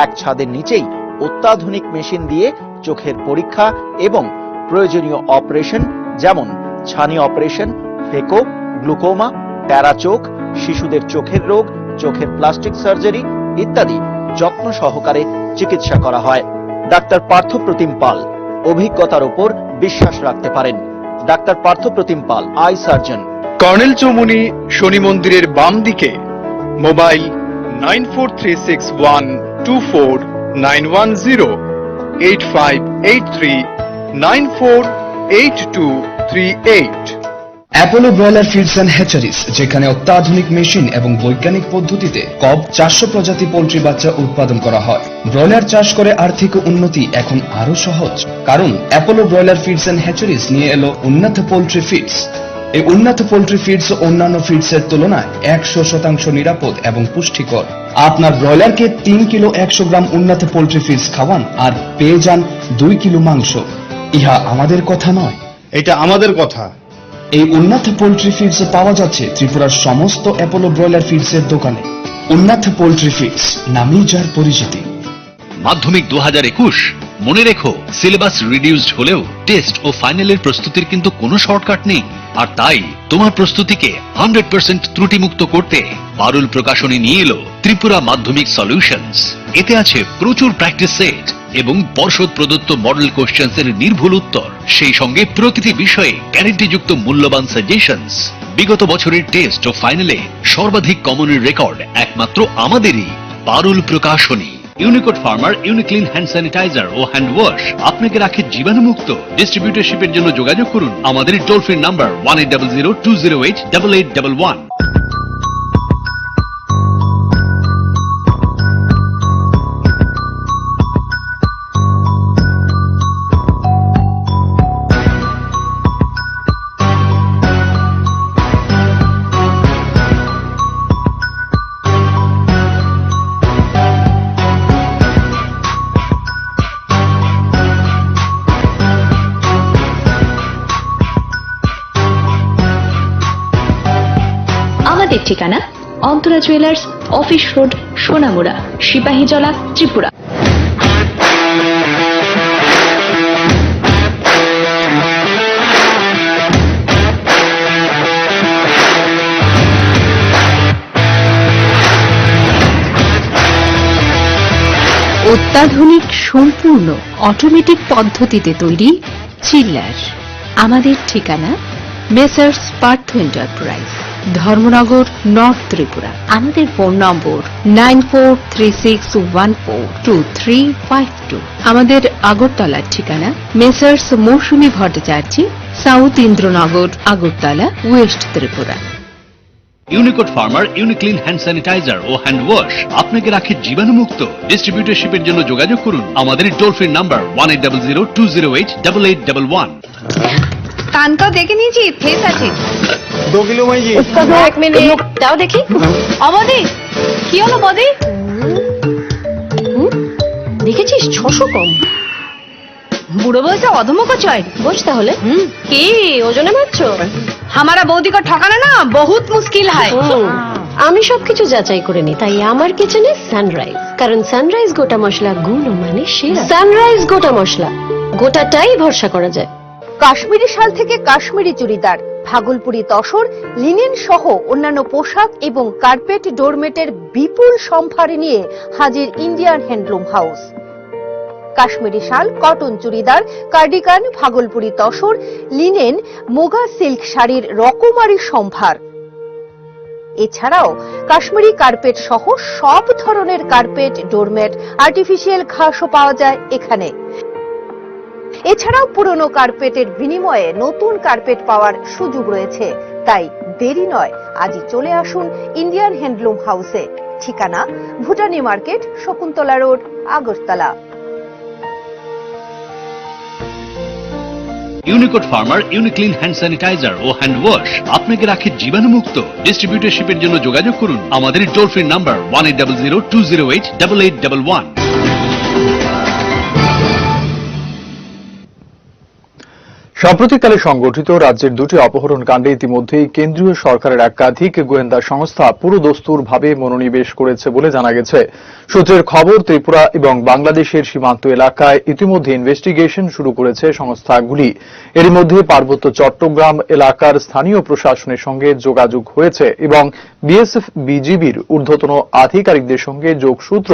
Speaker 14: এক ছাদের নিচেই অত্যাধুনিক মেশিন দিয়ে চোখের পরীক্ষা এবং প্রয়োজনীয় অপারেশন যেমন ছানি অপারেশন, ফেকো, গ্লুকোমা, ট্যারা চোখ, শিশুদের চোখের রোগ, চোখের প্লাস্টিক সার্জারি ইত্যাদি যত্ন সহকারে চিকিৎসা করা হয়। ডাক্তার পার্থপ্রতিম পাল, অভিজ্ঞতার উপর বিশ্বাস রাখতে পারেন। ডাক্তার Parthapratim Pal, eye surgeon.
Speaker 8: Colonel Chowmuhani Shani মন্দিরের বাম দিকে, mobile 9436124910, 8583948238।
Speaker 15: Apollo broiler feeds and hatcheries, যেখানে অত্যাধুনিক মেশিন এবং বৈজ্ঞানিক পদ্ধতিতে কব 400 প্রজাতি পোল্ট্রি বাচ্চা উৎপাদন করা হয়। ব্রয়লার চাষ করে আর্থিক উন্নতি এখন আরো সহজ, কারণ অ্যাপোলো ব্রয়লার ফিডস অ্যান্ড হ্যাচারিস নিয়ে এলো উন্নত পোল্ট্রি ফিডস। এই উন্নত পোল্ট্রি ফিডস অন্যান্য ফিডসের তুলনায় 100% নিরাপদ এবং পুষ্টিকর। আপনার ব্রয়লারকে 3 কিলো 100 গ্রাম উন্নত পোল্ট্রি ফিডস খাওয়ান আর পেয়ে যান 2 কিলো মাংস। ইহা আমাদের কথা নয়,
Speaker 5: এটা আমাদের কথা।
Speaker 15: এই উন্নত পোল্ট্রি ফিডস পাওয়া যাচ্ছে ত্রিপুরার সমস্ত অ্যাপোলো ব্রয়লার ফিডসের দোকানে। উন্নত পোল্ট্রি ফিডস, নামই যার পরিচিতি।
Speaker 11: মাধ্যমিক 2021, মনে রেখো সিলেবাস রিডিউসড হলেও টেস্ট ও ফাইনালের প্রস্তুতির কিন্তু কোনো শর্টকাট নেই। আর তাই তোমার প্রস্তুতিকে 100% ত্রুটিমুক্ত করতে পারুল প্রকাশনী নিয়ে এলো ত্রিপুরা মাধ্যমিক সলিউশনস। এতে আছে প্রচুর প্র্যাকটিস সেট এবং পর্ষদ প্রদত্ত মডেল কোশ্চেন্স এর নির্ভুল উত্তর, সেই সঙ্গে প্রতিটি বিষয়ে গ্যারান্টিযুক্ত মূল্যবান সাজেশনস। বিগত বছরের টেস্ট ও ফাইনালে সর্বাধিক কমনের রেকর্ড একমাত্র আমাদেরই, পারুল প্রকাশনী। Unicode pharma Uniclean hand sanitiser ও হ্যান্ড ওয়াশ আপনাকে রাখে জীবাণুমুক্ত। ডিস্ট্রিবিউটরশিপের জন্য যোগাযোগ করুন আমাদের টোল ফ্রি নাম্বার 180020888811।
Speaker 16: আমাদের ঠিকানা Antara jewellers, office road, Sonamura, Sepahijala, Tripura.
Speaker 9: অত্যাধুনিক সম্পূর্ণ অটোমেটিক পদ্ধতিতে তৈরি চিল্লার। আমাদের ঠিকানা Messrs Partha enterprise, Dharmanagar, north Tripura. আমাদের ফোন নম্বর 9436142352। আমাদের আগরতলার ঠিকানা Messrs Mousumi Bhattacharya, south Indranagar, Agartala, west Tripura.
Speaker 11: Unicode pharma Uniclean hand sanitiser ও হ্যান্ড ওয়াশ আপনাকে রাখে জীবাণুমুক্ত। ডিস্ট্রিবিউটরশিপের জন্য যোগাযোগ করুন আমাদের টোল ফ্রি নাম্বার 180020888811।
Speaker 16: কান তো দেখে নিয়েছি, ফেস আছে।
Speaker 5: 2 কিলো মাইজি।
Speaker 16: 1 মিনিট দাও দেখি। অবদি কি হলো বদি? দেখেছিস 600 কম। বুড়ো বয়সে অধমক চয়। বস তাহলে। কি ওজনে মারছো? हमारा बौदी को ठकाना ना बहुत मुश्किल है।
Speaker 17: আমি সবকিছু যাচাই করে নি, তাই আমার কিচেনে সানরাইজ, কারণ সানরাইজ গোটা মশলা গুণ মানে সেরা। সানরাইজ গোটা মশলা, গোটাটাই ভরসা করা যায়।
Speaker 10: কাশ্মীরি শাল থেকে কাশ্মীরি চুড়িদার, ভাগলপুরি তসর, লিনেন সহ অন্যান্য পোশাক এবং কার্পেট ডোরমেটের বিপুল সম্ভার নিয়ে হাজির ইন্ডিয়ান হ্যান্ডলুম হাউস। কাশ্মীরি শাল, cotton churidar, cardigan, Bhagalpuri tussar, linen, muga silk শাড়ির রকমারি সম্ভার। এছাড়াও কাশ্মীরি কার্পেট সহ সব ধরনের কার্পেট, ডোরমেট, আর্টিফিশিয়াল ঘাসও পাওয়া যায় এখানে। এছাড়াও পুরনো কার্পেটের বিনিময়ে নতুন কার্পেট পাওয়ার সুযোগ রয়েছে। তাই দেরি নয়, আজই চলে আসুন ইন্ডিয়ান হ্যান্ডলুম হাউসে। ঠিকানা Bhutani market, Shakuntala road, Agartala.
Speaker 11: Unicode pharma Uniclean hand sanitiser ও হ্যান্ড ওয়াশ আপনাকে রাখে জীবাণুমুক্ত। ডিস্ট্রিবিউটরশিপের জন্য যোগাযোগ করুন আমাদের টোল ফ্রি নাম্বার 180020888811।
Speaker 3: সাম্প্রতিককালে সংগঠিত রাজ্যের দুটি অপহরণ কাণ্ডে ইতিমধ্যেই কেন্দ্রীয় সরকারের একাধিক গোয়েন্দা সংস্থা পুরোদস্তুরভাবে মনোনিবেশ করেছে বলে জানা গেছে। সূত্রের খবর, ত্রিপুরা এবং বাংলাদেশের সীমান্ত এলাকায় ইতিমধ্যে ইনভেস্টিগেশন শুরু করেছে সংস্থাগুলি। এর মধ্যে পার্বত্য চট্টগ্রাম এলাকার স্থানীয় প্রশাসনের সঙ্গে যোগাযোগ হয়েছে এবং বিএসএফ বিজিবির ঊর্ধ্বতন আধিকারিকদের সঙ্গে যোগসূত্র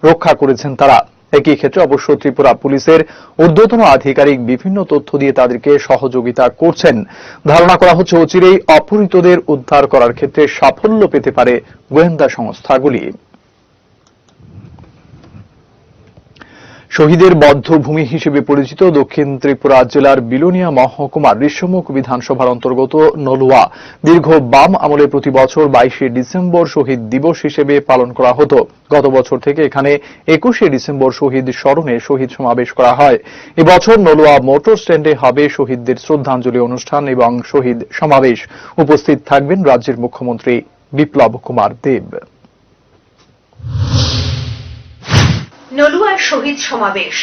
Speaker 3: রক্ষা করেছেন তারা। একই ক্ষেত্রে অবশ্য ত্রিপুরা পুলিশের ঊর্ধ্বতন আধিকারিক বিভিন্ন তথ্য দিয়ে তাদেরকে সহযোগিতা করছেন। ধারণা করা হচ্ছে অচিরেই অপহৃতদের উদ্ধার করার ক্ষেত্রে সাফল্য পেতে পারে গোয়েন্দা সংস্থাগুলি। শহীদের বধ্যভূমি হিসেবে পরিচিত দক্ষিণ ত্রিপুরা জেলার বিলোনিয়া মহকুমার ঋষ্যমুখ বিধানসভার অন্তর্গত নলুয়া দীর্ঘ বাম আমলে প্রতি বছর 22শে ডিসেম্বর শহীদ দিবস হিসেবে পালন করা হতো। গত বছর থেকে এখানে 21শে ডিসেম্বর শহীদ স্মরণে শহীদ সমাবেশ করা হয়। এবছর নলুয়া মোটর স্ট্যান্ডে হবে শহীদদের শ্রদ্ধাঞ্জলি অনুষ্ঠান এবং শহীদ সমাবেশ। উপস্থিত থাকবেন রাজ্যের মুখ্যমন্ত্রী বিপ্লব কুমার দেব।
Speaker 18: নলুয়ার শহীদ সমাবেশ,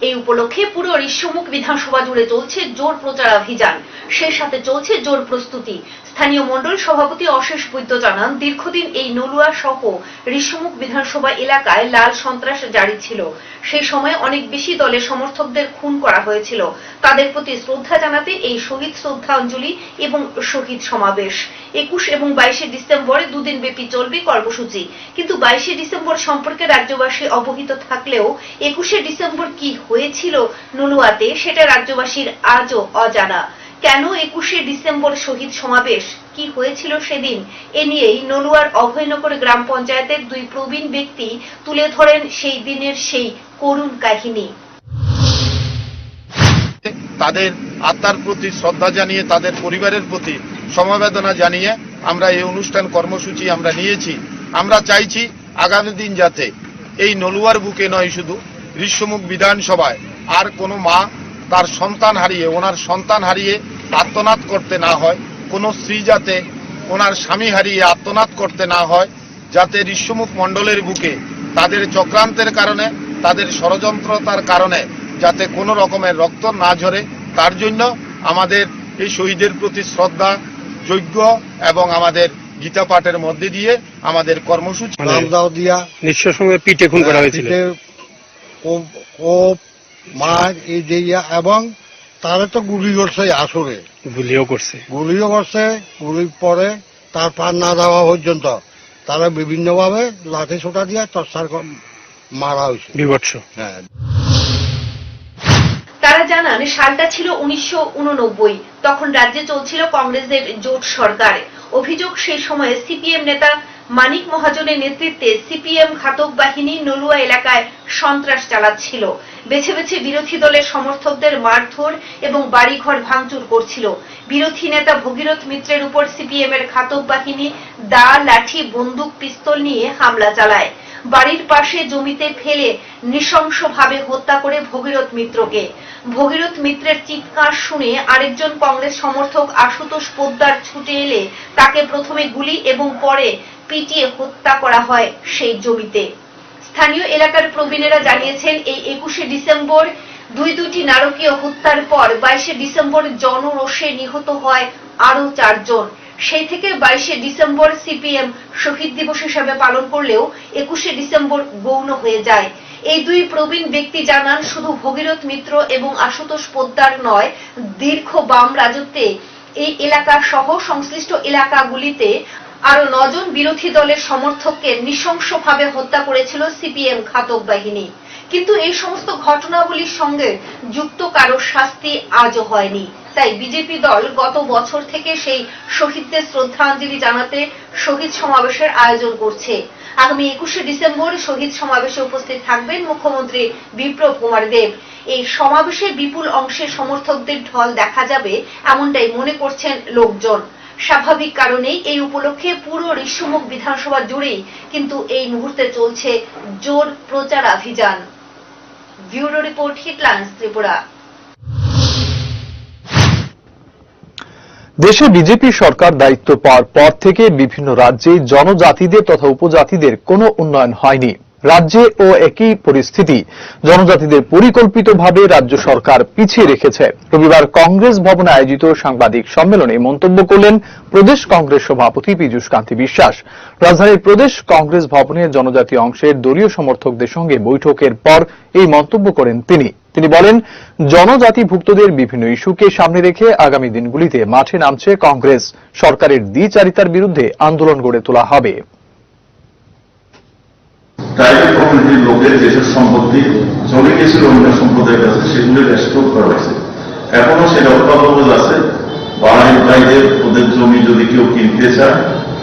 Speaker 18: এই উপলক্ষে পুরো ঋষ্যমুখ বিধানসভা জুড়ে চলছে জোর প্রচারাভিযান, সেই সাথে চলছে জোর প্রস্তুতি। স্থানীয় মণ্ডল সভাপতি অশেষ বৈদ্য জানান, দীর্ঘদিন এই নলুয়া সহ ঋষ্যমুখ বিধানসভা এলাকায় লাল সন্ত্রাস জারি ছিল। সেই সময় অনেক বেশি দলের সমর্থকদের খুন করা হয়েছিল। তাদের প্রতি শ্রদ্ধা জানাতে এই শহীদ শ্রদ্ধাঞ্জলি এবং শহীদ সমাবেশ। 21 এবং 22শে ডিসেম্বরে দুদিন ব্যাপী চলবে কর্মসূচি। কিন্তু 22শে ডিসেম্বর সম্পর্কে রাজ্যবাসী অবহিত থাকলেও 21শে ডিসেম্বর কি হয়েছিল নলুয়াতে সেটা রাজ্যবাসীর আজও অজানা। কেন 21শে ডিসেম্বর শহীদ সমাবেশ, কি হয়েছিল সেদিন, এ নিয়েই নলুয়ার অভয়নগর গ্রাম পঞ্চায়েতের দুই প্রবীণ ব্যক্তি তুলে ধরেন সেই দিনের সেই করুণ কাহিনী।
Speaker 19: তাদের আত্মার প্রতি শ্রদ্ধা জানিয়ে, তাদের পরিবারের প্রতি সমবেদনা জানিয়ে আমরা এই অনুষ্ঠান কর্মসূচি আমরা নিয়েছি। আমরা চাইছি আগামী দিন যাতে এই নলুয়ার বুকে নয়, শুধু ঋষ্যমুখ বিধানসভায় আর কোনো মা তার সন্তান হারিয়ে, ওনার সন্তান হারিয়ে আত্মনাদ করতে না হয়, কোনো স্ত্রী যাতে ওনার স্বামী হারিয়ে আত্মনাদ করতে না হয়, যাতে ঋষ্যমুখ মণ্ডলের বুকে তাদের চক্রান্তের কারণে, তাদের ষড়যন্ত্রতার কারণে যাতে কোনো রকমের রক্ত না ঝরে, তার জন্য আমাদের এই শহীদের প্রতি শ্রদ্ধা, যজ্ঞ এবং আমাদের গীতা পাঠের মধ্যে দিয়ে আমাদের কর্মসূচি
Speaker 20: নিশ্চয় সঙ্গে পিঠে খুন করা হয়েছিল,
Speaker 21: মার এই দিয়া, এবং তারা তো গুলি করছে, আসলে
Speaker 20: গুলিও করছে,
Speaker 21: গুলি পরে তার প্রাণ না দেওয়া পর্যন্ত তারা বিভিন্নভাবে লাঠি ছোটা দিয়ে তরসার মারা হয়েছে,
Speaker 20: বিভৎস।
Speaker 21: হ্যাঁ।
Speaker 18: তারা জানান, সালটা ছিল 1989, তখন রাজ্যে চলছিল কংগ্রেসের জোট সরকার। অভিযোগ, সেই সময়ে সিপিএম নেতা মানিক মহাজনের নেতৃত্বে সিপিএম ঘাতক বাহিনী নলুয়া এলাকায় সন্ত্রাস চালাচ্ছিল। বেছে বেছে বিরোধী দলের সমর্থকদের মারধর এবং বাড়িঘর ভাঙচুর করছিল। বিরোধী নেতা ভগীরথ মিত্রের উপর সিপিএম এর ঘাতক বাহিনী দা, লাঠি, বন্দুক, পিস্তল নিয়ে হামলা চালায়। বাড়ির পাশে জমিতে ফেলে নৃশংসভাবে হত্যা করে ভগীরথ মিত্রকে। ভগীরথ মিত্রের চিৎকার শুনে আরেকজন কংগ্রেস সমর্থক আশুতোষ পোদ্দার ছুটে এলে তাকে প্রথমে গুলি এবং পরে পিটিয়ে হত্যা করা হয় সেই জমিতে। স্থানীয় এলাকার প্রবীণেরা জানিয়েছেন, এই 21শে ডিসেম্বর দুটি নারকীয় হত্যার পর 22শে ডিসেম্বর জনরোষে নিহত হয় আরো 4 জন। সেই থেকে 22শে ডিসেম্বর সিপিএম শহীদ দিবস হিসেবে পালন করলেও 21শে ডিসেম্বর গৌণ হয়ে যায়। এই দুই প্রবীণ ব্যক্তি জানান, শুধু ভগীরথ মিত্র এবং আশুতোষ পোদ্দার নয়, দীর্ঘ বাম রাজত্বে এই এলাকা সহ সংশ্লিষ্ট এলাকাগুলিতে আরো 9 জন বিরোধী দলের সমর্থককে নৃশংসভাবে হত্যা করেছিল সিপিএম ঘাতক বাহিনী। কিন্তু এই সমস্ত ঘটনাগুলির সঙ্গে যুক্ত কারো শাস্তি আজও হয়নি। তাই বিজেপি দল গত বছর থেকে সেই শহীদদের শ্রদ্ধাঞ্জলি জানাতে শহীদ সমাবেশের আয়োজন করছে। আগামী 21শে ডিসেম্বর শহীদ সমাবেশে উপস্থিত থাকবেন মুখ্যমন্ত্রী বিপ্লব কুমার দেব। এই সমাবেশে বিপুল অংশের সমর্থকদের ঢল দেখা যাবে, এমনটাই মনে করছেন লোকজন। স্বাভাবিক কারণেই এই উপলক্ষে পুরো ঋষ্যমুখ বিধানসভা জুড়েই কিন্তু এই মুহূর্তে চলছে জোর প্রচারাভিযান। Bureau report, headlines Tripura.
Speaker 3: দেশে বিজেপি সরকার দায়িত্ব পাওয়ার পর থেকে বিভিন্ন রাজ্যে জনজাতিদের তথা উপজাতিদের কোনো উন্নয়ন হয়নি। রাজ্যে একই পরিস্থিতি, জনজাতিদের পরিকল্পিতভাবে রাজ্য সরকার পিছিয়ে রেখেছে। রবিবার কংগ্রেস ভবনে আয়োজিত সাংবাদিক সম্মেলনে মন্তব্য করলেন প্রদেশ কংগ্রেস সভাপতি পীযূষ কান্তি বিশ্বাস। রাজধানীর প্রদেশ কংগ্রেস ভবনে জনজাতি অংশের দলীয় সমর্থকদের সঙ্গে বৈঠকের পর এই মন্তব্য করেন তিনি বলেন, জনজাতিভুক্তদের বিভিন্ন ইস্যুকে সামনে রেখে আগামী দিনগুলিতে মাঠে নামছে কংগ্রেস। সরকারের দ্বিচারিতার বিরুদ্ধে আন্দোলন গড়ে তোলা হবে।
Speaker 6: ট্রাইবাল কমিউনিটির লোকের যেসব সম্পত্তি চলে গেছিল অন্য সম্প্রদায়ের কাছে, সেগুলো রেস্টোর করা হয়েছে। এখনো সেটা অত্যাবধ আছে। বাড়াই ভাইদের ওদের জমি যদি কেউ কিনতে চায়,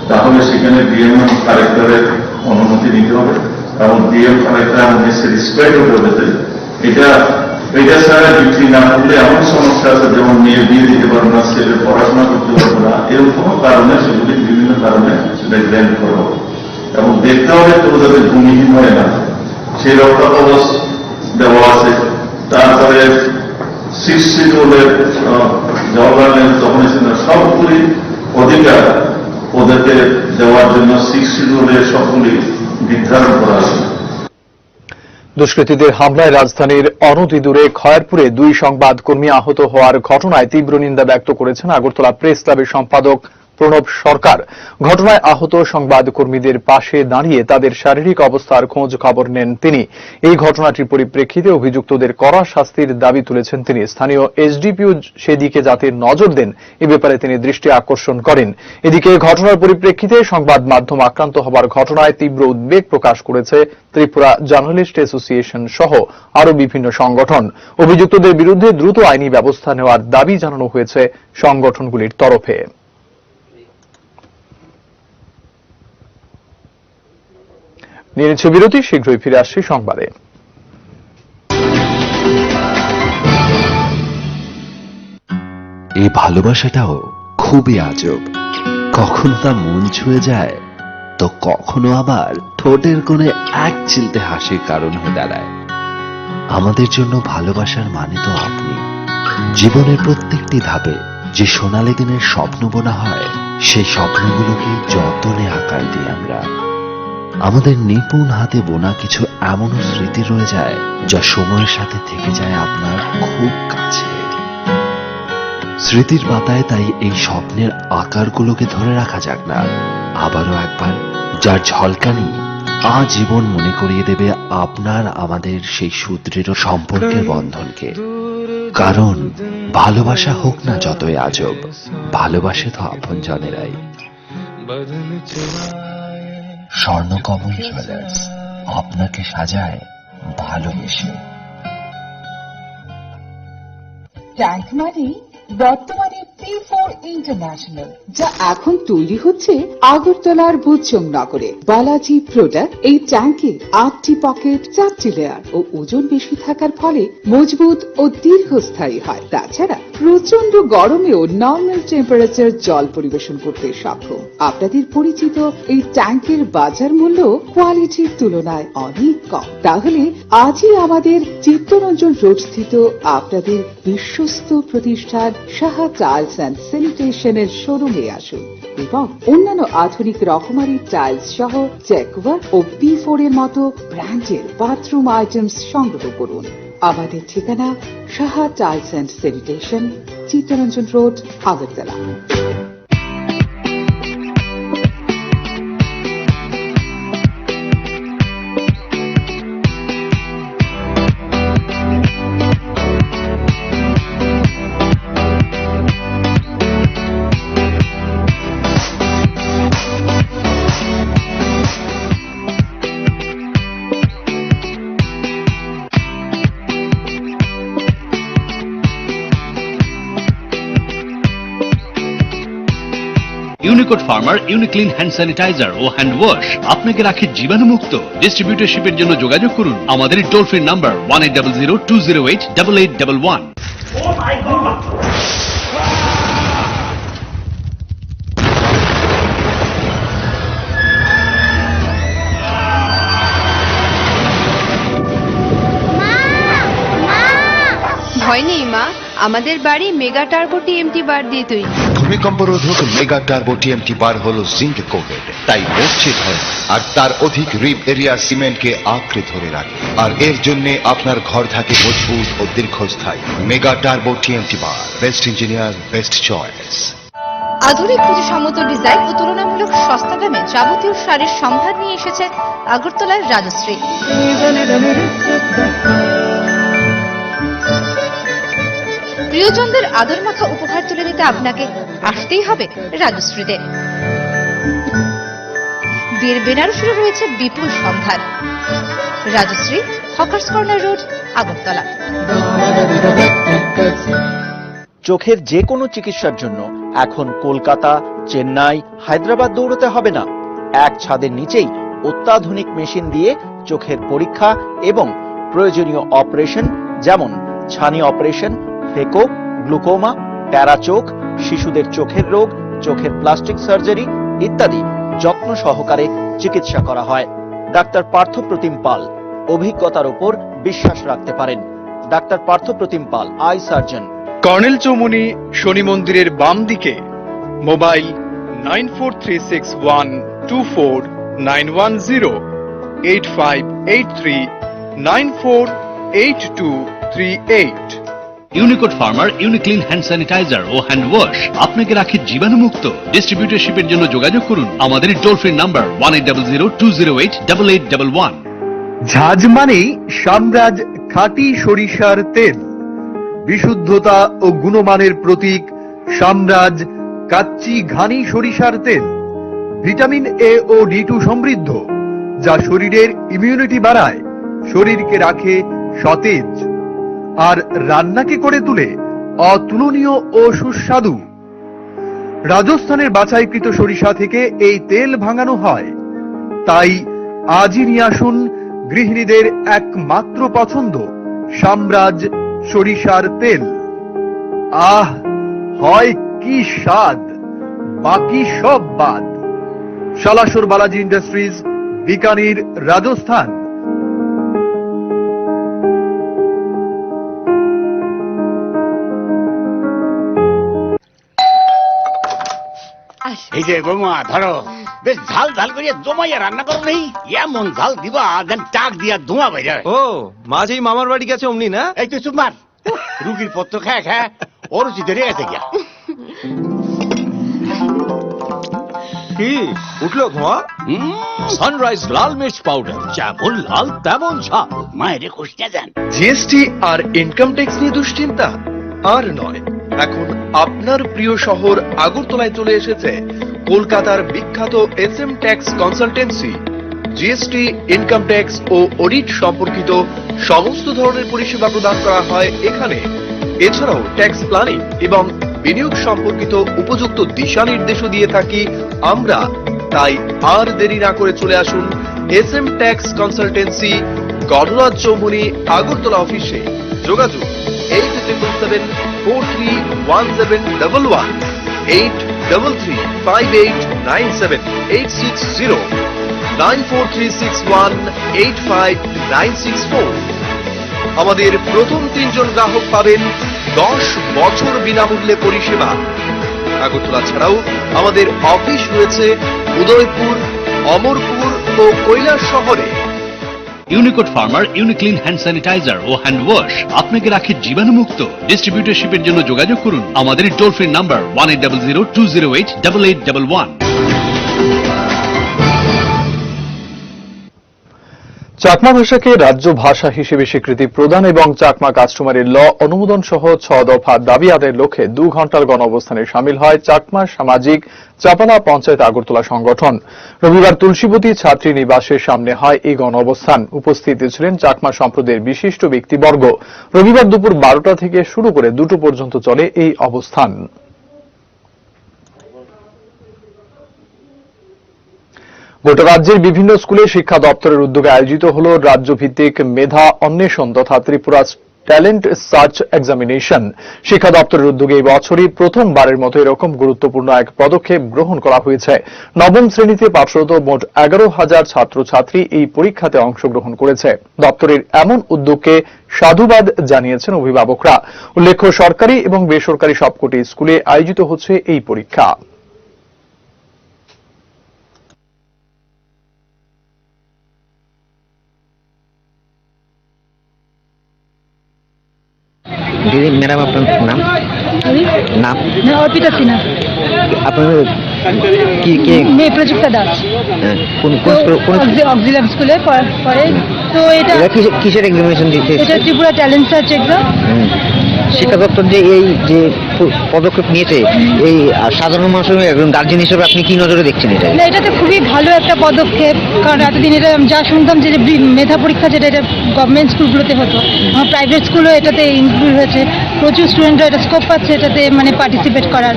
Speaker 6: তাহলে সেখানে ডিএম কালেক্টরের অনুমতি নিতে হবে এবং ডিএম কালেক্টর স্যাটিসফাইড হতে হবে। এটা ছাড়া বিক্রি না করলে এমন সমস্যা আছে, যেমন মেয়ে বিয়ে দিতে পারবে না, ছেলে পড়াশোনা করতে পারবে না, এরকম কারণে সেগুলি বিভিন্ন কারণে সেটা গ্র্যান্ট করা হবে এবং দেখতে হবে কেউ যাতে ভূমিহীন হয় না, সেই রক্ষা কবচ দেওয়া আছে। তারপরে 6 শিডিউলের জওয়াহরলাল নেহরু তখন সবগুলি অধিকার ওদেরকে দেওয়ার জন্য 6 শিডিউলের সবগুলি নির্ধারণ করা আছে।
Speaker 3: দুষ্কৃতীদের হামলায় রাজধানীর অনতিদূরে খয়েরপুরে 2 সংবাদকর্মী আহত হওয়ার ঘটনায় তীব্র নিন্দা ব্যক্ত করেছেন আগরতলা প্রেস ক্লাবের সম্পাদক প্রণব সরকার। ঘটনায় আহত সংবাদকর্মীদের পাশে দাঁড়িয়ে তাদের শারীরিক অবস্থার খোঁজ খবর নেন তিনি। এই ঘটনাটির পরিপ্রেক্ষিতে অভিযুক্তদের কড়া শাস্তির দাবি তুলেছেন তিনি। স্থানীয় এসডিপিও সেদিকে যাতে নজর দেন, এ ব্যাপারে তিনি দৃষ্টি আকর্ষণ করেন। এদিকে ঘটনার পরিপ্রেক্ষিতে সংবাদ মাধ্যম আক্রান্ত হবার ঘটনায় তীব্র উদ্বেগ প্রকাশ করেছে ত্রিপুরা জার্নালিস্ট অ্যাসোসিয়েশন সহ আরও বিভিন্ন সংগঠন। অভিযুক্তদের বিরুদ্ধে দ্রুত আইনি ব্যবস্থা নেওয়ার দাবি জানানো হয়েছে সংগঠনগুলির তরফে। নিয়ে নিচ্ছে বিরতি, শীঘ্রই ফিরে আসছি সংবাদে।
Speaker 12: এই ভালোবাসাটাও খুবই আজব, কখনো তা মন ছুঁয়ে যায়, তো কখনো আবার ঠোঁটের কোণে এক চিলতে হাসির কারণ হয়ে দাঁড়ায়। আমাদের জন্য ভালোবাসার মানে তো আপনি। জীবনের প্রত্যেকটি ধাপে যে সোনালী দিনের স্বপ্ন বোনা হয়, সেই স্বপ্নগুলোকে যতনে আকার দিই আমরা। আমাদের নিপুণ হাতে বোনা কিছু এমনও স্মৃতি রয়ে যায়, যা সময়ের সাথে থেকে যায় আপনার খুব কাছে। স্মৃতির পাতায় তাই এই স্বপ্নের আকারগুলোকে ধরে রাখা যাক না আবারও একবার, যার ঝলকানি আজীবন মনে করিয়ে দেবে আপনার আমাদের সেই সুদৃঢ় সম্পর্কের বন্ধনকে। কারণ ভালোবাসা হোক না যতই আজব, ভালোবাসে তো আপনজনেরাই। স্বর্ণকমল জুয়েলার্স আপনাকে সাজায় ভালোবেসে।
Speaker 1: ট্যাঙ্ক মানে বর্তমানে P4 ইন্টারন্যাশনাল, যা এখন তৈরি হচ্ছে আগরতলার বুচং নগরে। বালাজি প্রোডাক্ট এই ট্যাঙ্কে 8টি পকেট, 4টি লেয়ার ও ওজন বেশি থাকার ফলে মজবুত ও দীর্ঘস্থায়ী হয়। তাছাড়া প্রচন্ড গরমেও নর্মাল টেম্পারেচার জল পরিবেশন করতে সক্ষম। আপনাদের পরিচিত এই ট্যাঙ্কের বাজার মূল্য কোয়ালিটির তুলনায় অনেক কম। তাহলে আজই আমাদের চিত্তরঞ্জন রোড স্থিত আপনাদের বিশ্বস্ত প্রতিষ্ঠান সাহা টাইলস অ্যান্ড স্যানিটেশনের শোরুমে আসুন এবং অন্যান্য আধুনিক রকমারি টাইলস সহ চেকওয়ার্ক ও P4 এর মতো ব্র্যান্ডের বাথরুম আইটেমস সংগ্রহ করুন। আমাদের ঠিকানা Saha tiles and sanitation, Chittaranjan road, Agartala.
Speaker 11: Unicode pharma Uniclean hand sanitiser ও হ্যান্ড ওয়াশ আপনাকে রাখে জীবাণুমুক্ত। ডিস্ট্রিবিউটরশিপের জন্য যোগাযোগ করুন আমাদের টোল ফ্রি নাম্বার 1800-208-8811।
Speaker 16: ভয় নেই মা, আমাদের বাড়ি মেগা টার্বো TMT বার দিয়ে তৈরি।
Speaker 2: ভূমিকম্প রোধক মেগা টার্বো টিএমটি বার হলো জিঙ্ক কোটেড, তাই মসজিদ হয় না। আর তার অধিক রিপ এরিয়া সিমেন্টকে আঁকড়ে ধরে রাখে, আর এর জন্য আপনার ঘর থাকে মজবুত ও দীর্ঘস্থায়ী। মেগা টার্বো টিএমটি বার, বেস্ট ইঞ্জিনিয়ার, বেস্ট চয়েস।
Speaker 16: আধুনিক কিছু সমতল ডিজাইন ও তুলনামূলক সস্তা দামে যাবতীয় শাড়ির সম্ভার নিয়ে এসেছে আগরতলার রাজশ্রী। প্রিয়জনদের আদর মাখা উপহার তুলে দিতে আপনাকে আসতেই হবে রাজশ্রীতে। বিয়ের বেনারসিরও রয়েছে বিপুল সম্ভার। Rajashree, hawkers corner road, Agartala.
Speaker 14: চোখের যে কোনো চিকিৎসার জন্য এখন কলকাতা, চেন্নাই, হায়দ্রাবাদ দৌড়তে হবে না। এক ছাদের নিচেই অত্যাধুনিক মেশিন দিয়ে চোখের পরীক্ষা এবং প্রয়োজনীয় অপারেশন যেমন ছানি অপারেশন, ফেকো, গ্লুকোমা, প্যারা চোখ, শিশুদের চোখের রোগ, চোখের প্লাস্টিক সার্জারি ইত্যাদি যত্ন সহকারে চিকিৎসা করা হয়। ডাক্তার পার্থপ্রতিম পাল, অভিজ্ঞতার উপর বিশ্বাস রাখতে পারেন। ডাক্তার Parthapratim Pal, eye surgeon.
Speaker 8: Colonel Chowmuhani Shani মন্দিরের বাম দিকে। Mobile 9436124910, 8583948238।
Speaker 11: Unicode pharma Uniclean hand sanitiser ও হ্যান্ড ওয়াশ আপনাকে রাখে জীবাণুমুক্ত। ডিস্ট্রিবিউটরশিপের জন্য যোগাযোগ করুন আমাদের টোল ফ্রি নাম্বার 180020088811।
Speaker 3: ঝাঁজ মানেই সামরাজ খাঁটি সরিষার তেল, বিশুদ্ধতা ও গুণমানের প্রতীক সামরাজ কাচ্চি ঘানি সরিষার তেল। ভিটামিন এ ও ডি2 সমৃদ্ধ, যা শরীরের ইমিউনিটি বাড়ায়, শরীরকে রাখে সতেজ আর রান্নাকে করে তুলে অতুলনীয় ও সুস্বাদু। রাজস্থানের বাছাইকৃত সরিষা থেকে এই তেল ভাঙানো হয়, তাই আজই নিয়ে আসুন গৃহিণীদের একমাত্র পছন্দ সামরাজ সরিষার তেল। আহ, হয় কি স্বাদ, বাকি সব বাদ। সালাসর বালাজি ইন্ডাস্ট্রিজ, বিকানির, রাজস্থান।
Speaker 22: এই যে বৌমা ধরো, বেশ ঝাল ঝাল করিয়া জমাইয়া রান্না করো নেই, এমন ঝাল দিবা যেন টাক দিয়া ধোঁয়া বের হয়।
Speaker 23: ও মাঝে মামার বাড়ি গেছে অমনি না?
Speaker 22: এই তুই চুপ মার, রুগীর পত্র খায় খায় অরুচি ধরে গেছে গিয়া।
Speaker 23: কি উঠলো ধোঁয়া? সানরাইজ লাল মির্চ পাউডার, যেমন লাল তেমন ঝাল।
Speaker 22: মায়েরে খুশিয়া যান।
Speaker 4: জিএসটি আর ইনকাম ট্যাক্স নিয়ে দুশ্চিন্তা আর নয়। এখন আপনার প্রিয় শহর আগরতলায় চলে এসেছে কলকাতার বিখ্যাত SM tax consultancy. GST, income tax ও অডিট সম্পর্কিত সমস্ত ধরনের পরিষেবা প্রদান করা হয় এখানে। এছাড়াও ট্যাক্স প্ল্যানিং এবং বিনিয়োগ সম্পর্কিত উপযুক্ত দিশা নির্দেশও দিয়ে থাকি আমরা। তাই আর দেরি না করে চলে আসুন SM tax consultancy, Ganaraj Chowmuhani, Agartala অফিসে। যোগাযোগ 8377431711, 8335897860, 9436185964। আমাদের প্রথম 3 জন গ্রাহক পাবেন 10 বছর বিনামূল্যে পরিষেবা। আগরতলা ছাড়াও আমাদের অফিস রয়েছে উদয়পুর, অমরপুর ও কৈলাস শহরে।
Speaker 11: Unicode pharma Uniclean hand sanitiser ও হ্যান্ড ওয়াশ আপনাকে রাখে জীবাণুমুক্ত। ডিস্ট্রিবিউটরশিপের জন্য যোগাযোগ করুন আমাদের টোল ফ্রি নাম্বার 180020088811।
Speaker 3: চাকমা ভাষাকে রাজ্য ভাষা হিসেবে স্বীকৃতি প্রদান এবং চাকমা কাস্টমারি ল অনুমোদন সহ 6 দফা দাবি আদায়ের লক্ষ্যে 2 ঘণ্টার গণঅবস্থানে সামিল হয় চাকমা সামাজিক চাপালা পঞ্চায়েত আগরতলা সংগঠন। রবিবার তুলসীবতী ছাত্রী নিবাসের সামনে হয় এই গণঅবস্থান। উপস্থিত ছিলেন চাকমা সম্প্রদায়ের বিশিষ্ট ব্যক্তিবর্গ। রবিবার দুপুর 12টা থেকে শুরু করে 2টো পর্যন্ত চলে এই অবস্থান। গোটা রাজ্যের বিভিন্ন স্কুলে শিক্ষা দপ্তরের উদ্যোগে আয়োজিত হল রাজ্যভিত্তিক মেধা অন্বেষণ তথা ত্রিপুরা ট্যালেন্ট সার্চ এক্সামিনেশন। শিক্ষা দপ্তরের উদ্যোগে এই বছরই প্রথমবারের মতো এরকম গুরুত্বপূর্ণ এক পদক্ষেপ গ্রহণ করা হয়েছে। নবম শ্রেণীতে পাঠরত মোট 11,000 ছাত্রছাত্রী এই পরীক্ষাতে অংশগ্রহণ করেছে। দপ্তরের এমন উদ্যোগকে সাধুবাদ জানিয়েছেন অভিভাবকরা। উল্লেখ্য, সরকারি এবং বেসরকারি সবকটি স্কুলে আয়োজিত হচ্ছে এই পরীক্ষা।
Speaker 7: দিদি, ম্যাডাম আপনার নাম? নাম
Speaker 16: অর্পিতা সিনহা।
Speaker 7: আপনার কি কে?
Speaker 16: মেয়ে প্রযুক্তা দাস।
Speaker 7: কোন
Speaker 16: অক্সিলারি স্কুলে পড়ে। তো এটা
Speaker 7: কিসের এক্সামিনেশন দিতে?
Speaker 16: এটা ত্রিপুরা ট্যালেন্ট সার্চ এক্সাম।
Speaker 7: শিক্ষা দপ্তর যে এই যে পদক্ষেপ নিয়েছে, এই সাধারণ মানুষের একজন গার্জেন হিসেবে আপনি কি নজরে দেখছেন এটা?
Speaker 16: না, এটা তো খুবই ভালো একটা পদক্ষেপ, কারণ এতদিন এটা যা শুনতাম যে মেধা পরীক্ষা যেটা এটা গভর্নমেন্ট স্কুলগুলোতে হতো, আমার প্রাইভেট স্কুলও এটাতে ইনক্লুড হয়েছে। প্রচুর স্টুডেন্টরা এটা স্কোপ পাচ্ছে এটাতে মানে পার্টিসিপেট করার।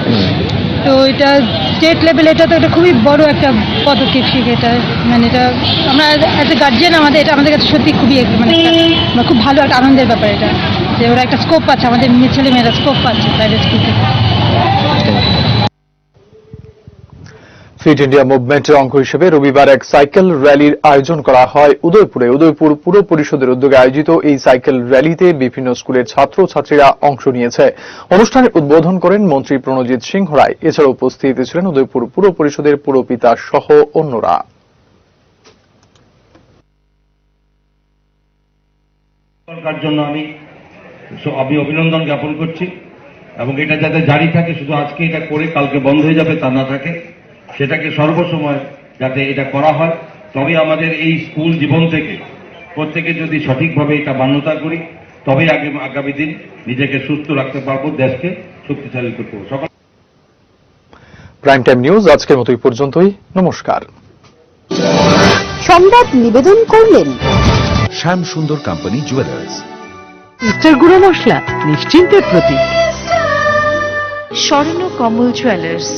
Speaker 16: তো এটা স্টেট লেভেল, এটা তো একটা খুবই বড় একটা পদক্ষেপ। এটা মানে এটা আমরা অ্যাজ এ গার্জিয়ান এটা আমাদের কাছে সত্যি খুবই মানে খুব ভালো একটা আনন্দের ব্যাপার এটা, যে ওরা একটা স্কোপ পাচ্ছে, আমাদের ছেলে মেয়েরা স্কোপ পাচ্ছে প্রাইভেট স্কুল থেকে।
Speaker 3: ফিট ইন্ডিয়া মুভমেন্টের অঙ্গ হিসেবে রবিবার এক সাইকেল র্যালির আয়োজন করা হয় উদয়পুরে। উদয়পুর পুর পরিষদের উদ্যোগে আয়োজিত এই সাইকেল র্যালিতে বিভিন্ন স্কুলের ছাত্রছাত্রীরা অংশ নিয়েছে। অনুষ্ঠানের উদ্বোধন করেন মন্ত্রী প্রণজিৎ সিংহ রায়। এছাড়া উপস্থিত ছিলেন উদয়পুর পুর পরিষদের পুরপিতা সহ অন্যরা।
Speaker 13: সরকার জন্য আমি অভিনন্দন জ্ঞাপন করছি, এবং এটা যাতে জারি থাকে, শুধু আজকে এটা করে কালকে বন্ধ হয়ে যাবে তা না থাকে, সেটাকে সর্বসময় যাতে এটা করা হয়। তবে আমাদের এই স্কুল জীবন থেকে প্রত্যেকে যদি সঠিকভাবে এটা মান্যতা করি, তবেই আগামী দিন নিজেকে সুস্থ রাখতে পারবো, দেশকে শক্তিশালী করতে পারবো। সকল
Speaker 3: প্রাইম টাইম নিউজ আজকের মতো এই পর্যন্তই। নমস্কার।
Speaker 15: সংবাদ নিবেদন করলেন
Speaker 24: শ্যাম সুন্দর কোম্পানি জুয়েলার্স।
Speaker 10: ইস্টার গুঁড়ো মশলা নিশ্চিন্তের প্রতীক।
Speaker 9: স্বর্ণ কমল জুয়েলার্স।